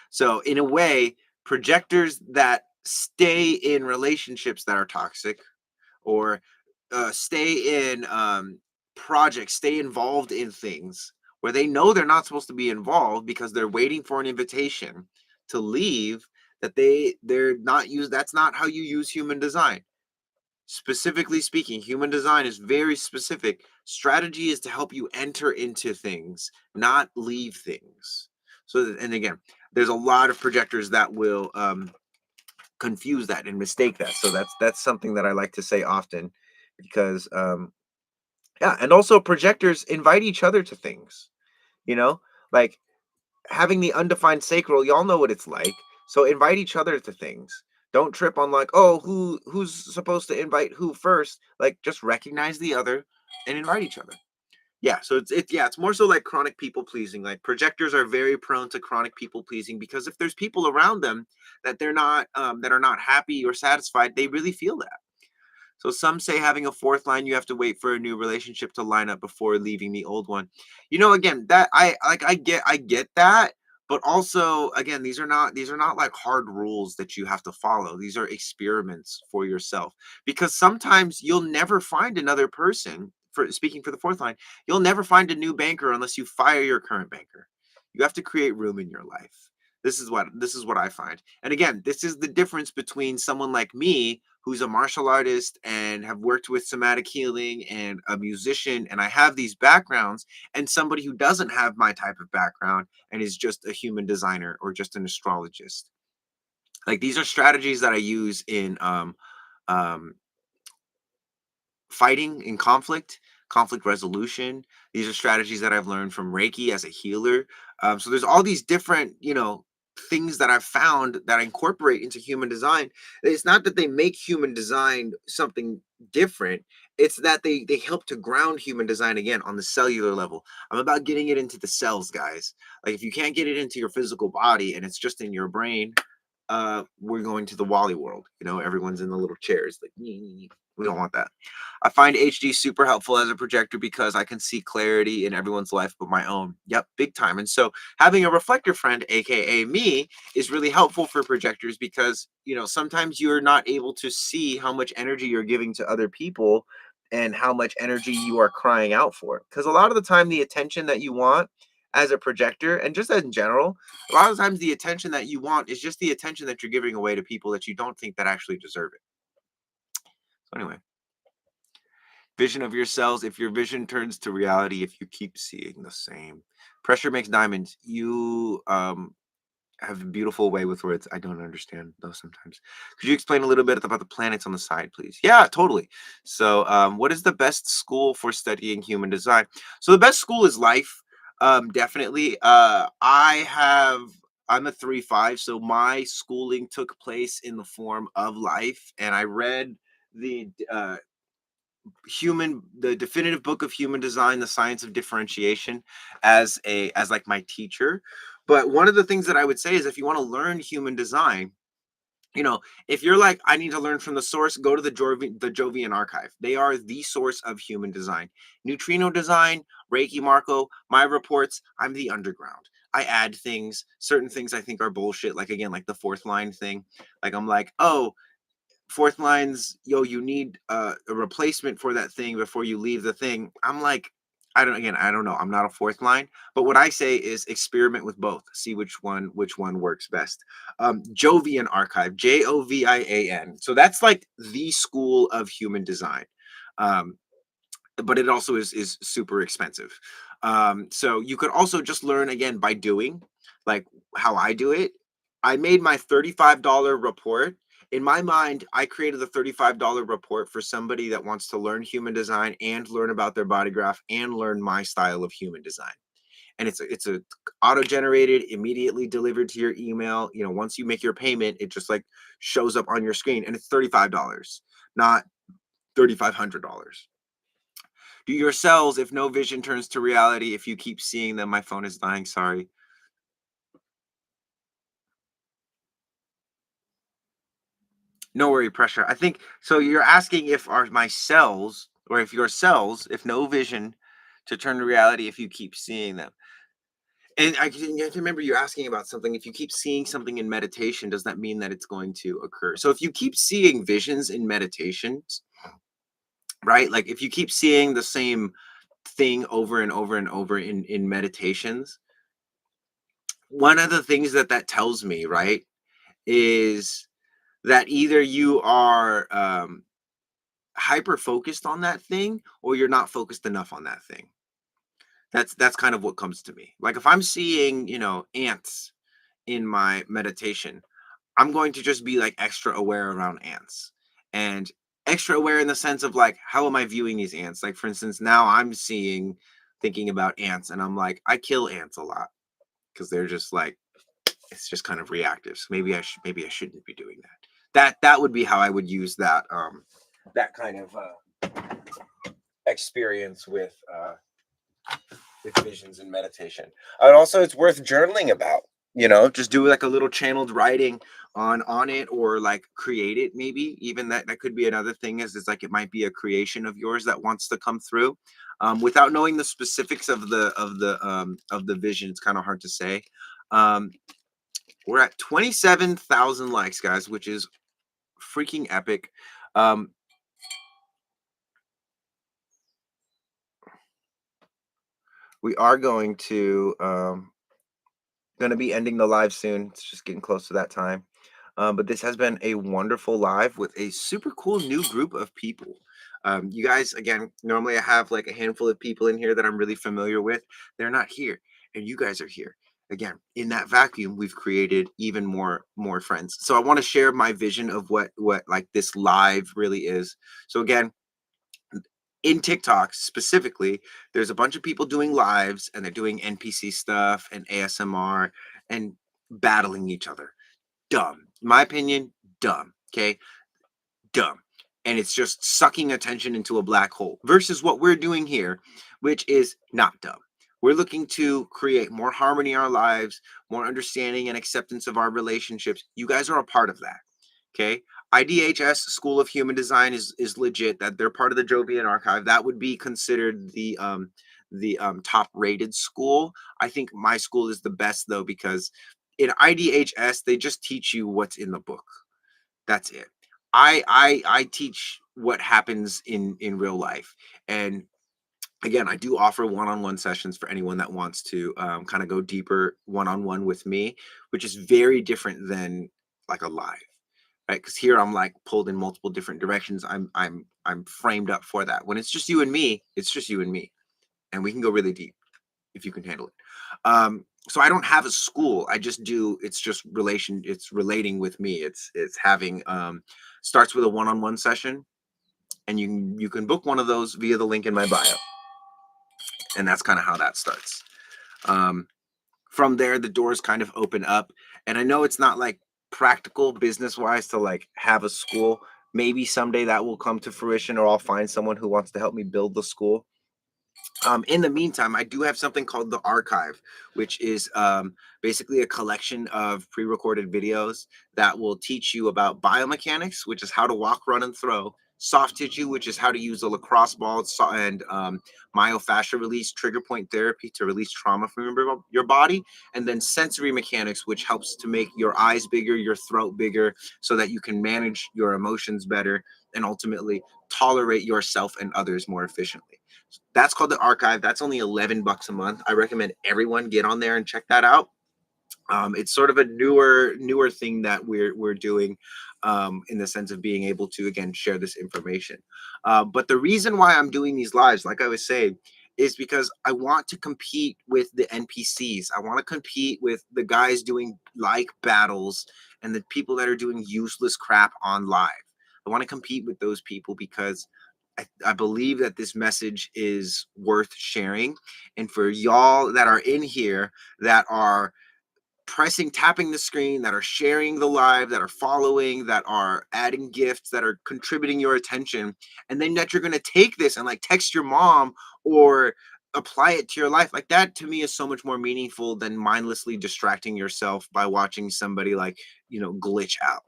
So in a way, projectors that stay in relationships that are toxic, or stay in projects, stay involved in things where they know they're not supposed to be involved because they're waiting for an invitation to leave, that they're not use that's not how you use human design. Specifically speaking, human design is very specific. Strategy is to help you enter into things, not leave things. And again, there's a lot of projectors that will confuse that and mistake that. So that's something that I like to say often, because yeah, and also projectors invite each other to things, you know, like having the undefined sacral, y'all know what it's like. So invite each other to things. Don't trip on like, oh, who's supposed to invite who first? Like just recognize the other and invite each other. Yeah, so it's more so like chronic people pleasing. Like projectors are very prone to chronic people pleasing because if there's people around them that are not happy or satisfied, they really feel that. So some say having a fourth line, you have to wait for a new relationship to line up before leaving the old one. Again, that I get that, but also again, these are not like hard rules that you have to follow. These are experiments for yourself, because sometimes you'll never find another person. For speaking for the fourth line, you'll never find a new banker unless you fire your current banker. You have to create room in your life. This is what I find. And again, this is the difference between someone like me, who's a martial artist and have worked with somatic healing, and a musician, and I have these backgrounds, and somebody who doesn't have my type of background and is just a human designer or just an astrologist. Like these are strategies that I use in um fighting in conflict resolution. These are strategies that I've learned from Reiki as a healer. So there's all these different, things that I've found that I incorporate into human design. It's not that they make human design something different. It's that they help to ground human design again on the cellular level. I'm about getting it into the cells, guys. Like if you can't get it into your physical body and it's just in your brain, we're going to the Wally world. Everyone's in the little chairs. Like, we don't want that. I find HD super helpful as a projector because I can see clarity in everyone's life but my own. Yep, big time. And so having a reflector friend, aka me, is really helpful for projectors because, sometimes you're not able to see how much energy you're giving to other people and how much energy you are crying out for. Because a lot of the time, the attention that you want as a projector, and just in general, a lot of times the attention that you want is just the attention that you're giving away to people that you don't think that actually deserve it. So anyway, vision of yourselves. If your vision turns to reality, if you keep seeing the same. Pressure makes diamonds. You have a beautiful way with words. I don't understand those sometimes. Could you explain a little bit about the planets on the side, please? Yeah, totally. So, what is the best school for studying human design? So, the best school is life. Definitely. I'm a 3-5, so my schooling took place in the form of life, and I read the definitive book of human design, the science of differentiation, as like my teacher. But one of the things that I would say is if you want to learn human design, You know, if you're like, I need to learn from the source, go to the Jovian archive. They are the source of human design. Neutrino design, Reiki Marco, my reports, I'm the underground. I add things, certain things I think are bullshit. Like again, like the fourth line thing. Like I'm like, oh, fourth lines, yo, you need a replacement for that thing before you leave the thing. I'm like, I don't know. I'm not a fourth line, but what I say is experiment with both. See which one works best. Jovian archive, Jovian. So that's like the school of human design. Um, but it also is super expensive. So you could also just learn again by doing, like how I do it. I made my $35 report. In my mind, I created the $35 report for somebody that wants to learn human design and learn about their body graph and learn my style of human design. And it's a auto generated, immediately delivered to your email. You know, once you make your payment, it just like shows up on your screen, and it's $35, not $3,500. Do your cells if no vision turns to reality if you keep seeing them? My phone is dying. Sorry. No worry, pressure. I think so. You're asking if are my cells or if your cells, if no vision to turn to reality if you keep seeing them. And you have to remember you're asking about something. If you keep seeing something in meditation, does that mean that it's going to occur? So if you keep seeing visions in meditations, right? Like if you keep seeing the same thing over and over and over in meditations, one of the things that tells me, right, is that either you are hyper focused on that thing or you're not focused enough on that thing. That's kind of what comes to me. Like if I'm seeing, ants in my meditation, I'm going to just be like extra aware around ants. And extra aware in the sense of like, how am I viewing these ants? Like for instance, now I'm thinking about ants, and I'm like, I kill ants a lot because they're just like, it's just kind of reactive. So maybe I shouldn't be doing that. That would be how I would use that kind of experience with visions and meditation. And also, it's worth journaling about. Just do like a little channeled writing on it, or like create it. Maybe even that could be another thing. Is it's like it might be a creation of yours that wants to come through. Without knowing the specifics of the vision, it's kind of hard to say. Um, we're at 27,000 likes, guys, which is freaking epic. Um, we are going to be ending the live soon. It's just getting close to that time. But this has been a wonderful live with a super cool new group of people. You guys, again, normally I have like a handful of people in here that I'm really familiar with. They're not here, and you guys are here. Again, in that vacuum, we've created even more friends. So I want to share my vision of what like this live really is. So again, in TikTok specifically, there's a bunch of people doing lives, and they're doing NPC stuff and ASMR and battling each other. Dumb. In my opinion, dumb. Okay. Dumb. And it's just sucking attention into a black hole versus what we're doing here, which is not dumb. We're looking to create more harmony in our lives, more understanding and acceptance of our relationships. You guys are a part of that. Okay. IDHS School of Human Design is legit. That they're part of the Jovian Archive. That would be considered the top rated school. I think my school is the best though, because in IDHS they just teach you what's in the book. That's it. I teach what happens in real life. And again, I do offer one-on-one sessions for anyone that wants to kind of go deeper one-on-one with me, which is very different than like a live, right? Because here I'm like pulled in multiple different directions. I'm framed up for that. When it's just you and me, it's just you and me, and we can go really deep if you can handle it. So I don't have a school. I just do. It's just relation. It's relating with me. It's having starts with a one-on-one session, and you can book one of those via the link in my bio, and that's kind of how that starts. Um, from there, the doors kind of open up, and I know it's not like practical business wise to like have a school. Maybe someday that will come to fruition, or I'll find someone who wants to help me build the school. In the meantime, I do have something called the archive, which is basically a collection of pre-recorded videos that will teach you about biomechanics, which is how to walk, run, and throw. Soft tissue, which is how to use a lacrosse ball, and myofascial release, trigger point therapy to release trauma from your body, and then sensory mechanics, which helps to make your eyes bigger, your throat bigger, so that you can manage your emotions better and ultimately tolerate yourself and others more efficiently. That's called the archive. That's only $11 a month. I recommend everyone get on there and check that out. It's sort of a newer thing that we're doing, in the sense of being able to again share this information. But the reason why I'm doing these lives, like I was saying, is because I want to compete with the NPCs. I want to compete with the guys doing like battles and the people that are doing useless crap on live. I want to compete with those people because I believe that this message is worth sharing. And for y'all that are in here that are tapping the screen, that are sharing the live, that are following, that are adding gifts, that are contributing your attention, and then that you're going to take this and like text your mom or apply it to your life, like that to me is so much more meaningful than mindlessly distracting yourself by watching somebody like, glitch out.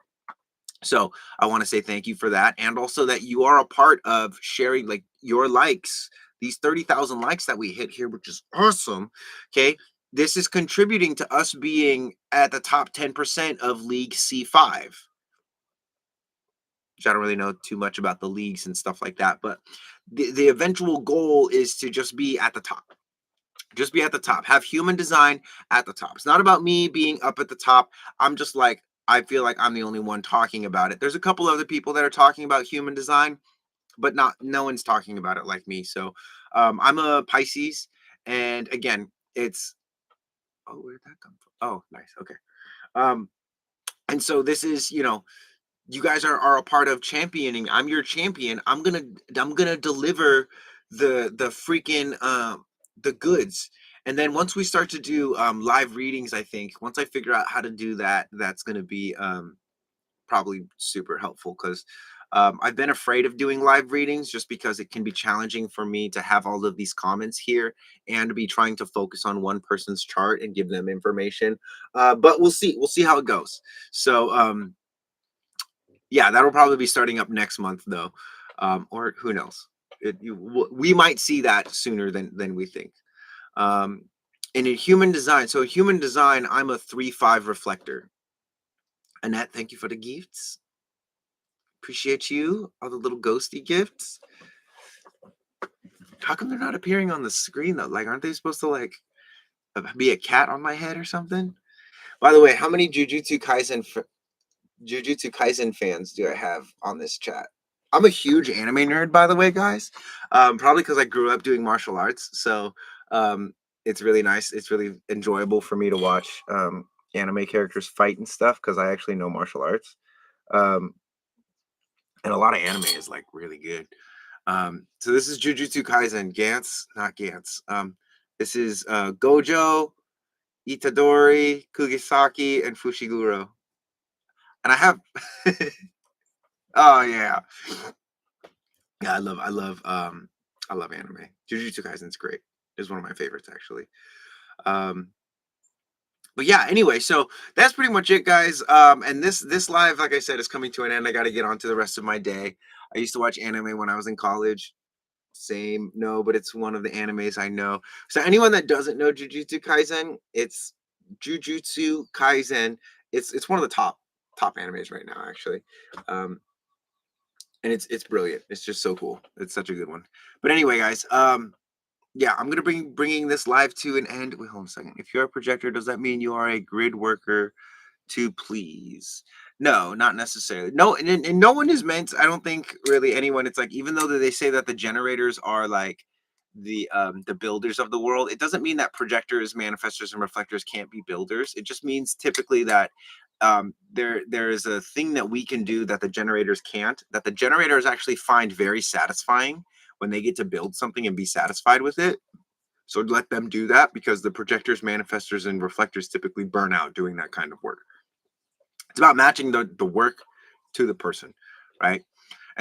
So I want to say thank you for that. And also that you are a part of sharing like your likes, these 30,000 likes that we hit here, which is awesome. Okay. This is contributing to us being at the top 10% of League C5, which I don't really know too much about the leagues and stuff like that. But the eventual goal is to just be at the top. Just be at the top. Have human design at the top. It's not about me being up at the top. I'm just like, I feel like I'm the only one talking about it. There's a couple other people that are talking about human design, but no one's talking about it like me. So I'm a Pisces. And again, it's, oh, where'd that come from? Oh, nice. Okay. Um, and so this is, you guys are a part of championing. I'm your champion. I'm gonna deliver the freaking the goods. And then once we start to do live readings, I think once I figure out how to do that, that's gonna be probably super helpful because I've been afraid of doing live readings just because it can be challenging for me to have all of these comments here and to be trying to focus on one person's chart and give them information. But we'll see. We'll see how it goes. So yeah, that'll probably be starting up next month though, or who knows? We might see that sooner than we think. Um, and in human design, so human design, I'm a 3-5 reflector. Annette, thank you for the gifts. Appreciate you. All the little ghosty gifts. How come they're not appearing on the screen though? Like, aren't they supposed to like be a cat on my head or something? By the way, how many Jujutsu Kaisen fans do I have on this chat? I'm a huge anime nerd, by the way, guys. Probably because I grew up doing martial arts, so it's really nice. It's really enjoyable for me to watch anime characters fight and stuff because I actually know martial arts, um, and a lot of anime is like really good. So this is Jujutsu Kaisen, Gantz, not Gantz. This is Gojo, Itadori, Kugisaki, and Fushiguro. And I have oh yeah. Yeah, I love anime. Jujutsu Kaisen's great. It's one of my favorites actually. Um but yeah, anyway, so that's pretty much it, guys. And this live, like I said, is coming to an end. I gotta get on to the rest of my day. I used to watch anime when I was in college. Same, no, but it's one of the animes I know. So anyone that doesn't know Jujutsu Kaisen, it's Jujutsu Kaisen. It's one of the top animes right now, actually. Um, and it's brilliant. It's just so cool. It's such a good one. But anyway, guys, yeah, I'm gonna bringing this live to an end. Wait, hold on a second. If you're a projector, does that mean you are a grid worker to please? No, not necessarily. No, and no one is meant. I don't think really anyone. It's like even though they say that the generators are like the builders of the world, it doesn't mean that projectors, manifestors, and reflectors can't be builders. It just means typically that there is a thing that we can do that the generators can't. That the generators actually find very satisfying when they get to build something and be satisfied with it. So let them do that because the projectors, manifestors, and reflectors typically burn out doing that kind of work. It's about matching the work to the person, right?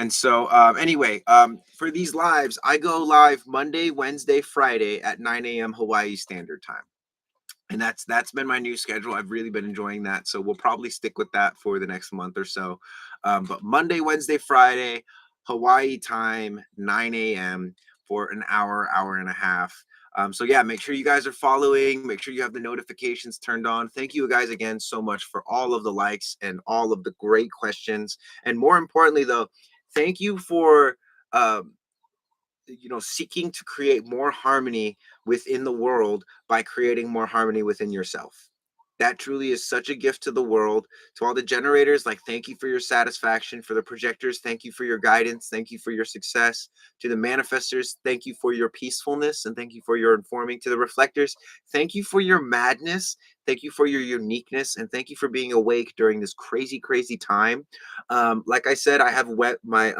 And so, anyway, for these lives, I go live Monday, Wednesday, Friday at 9 a.m. Hawaii Standard Time. And that's been my new schedule. I've really been enjoying that. So we'll probably stick with that for the next month or so. But Monday, Wednesday, Friday, Hawaii time, 9 a.m. for an hour, hour and a half. So yeah, make sure you guys are following. Make sure you have the notifications turned on. Thank you guys again so much for all of the likes and all of the great questions. And more importantly, though, thank you for um, seeking to create more harmony within the world by creating more harmony within yourself. That truly is such a gift to the world. To all the generators, like, thank you for your satisfaction. For the projectors, thank you for your guidance. Thank you for your success. To the manifestors, thank you for your peacefulness and thank you for your informing. To the reflectors, thank you for your madness. Thank you for your uniqueness and thank you for being awake during this crazy, crazy time. Like I said, I have my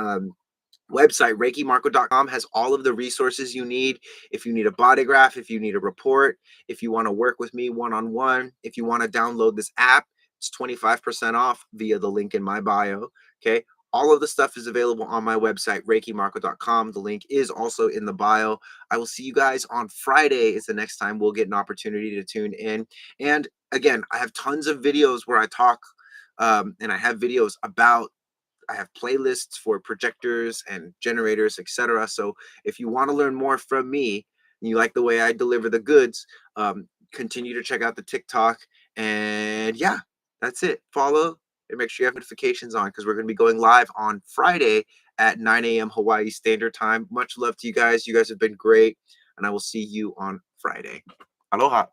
website, reikimarco.com, has all of the resources you need. If you need a body graph, if you need a report, if you want to work with me one-on-one, if you want to download this app, it's 25% off via the link in my bio. Okay. All of the stuff is available on my website, reikimarco.com. The link is also in the bio. I will see you guys on Friday is the next time we'll get an opportunity to tune in. And again, I have tons of videos where I talk and I have videos about I have playlists for projectors and generators, etc. So if you want to learn more from me and you like the way I deliver the goods, continue to check out the TikTok. And yeah, that's it. Follow and make sure you have notifications on because we're going to be going live on Friday at 9 a.m. Hawaii Standard Time. Much love to you guys. You guys have been great. And I will see you on Friday. Aloha.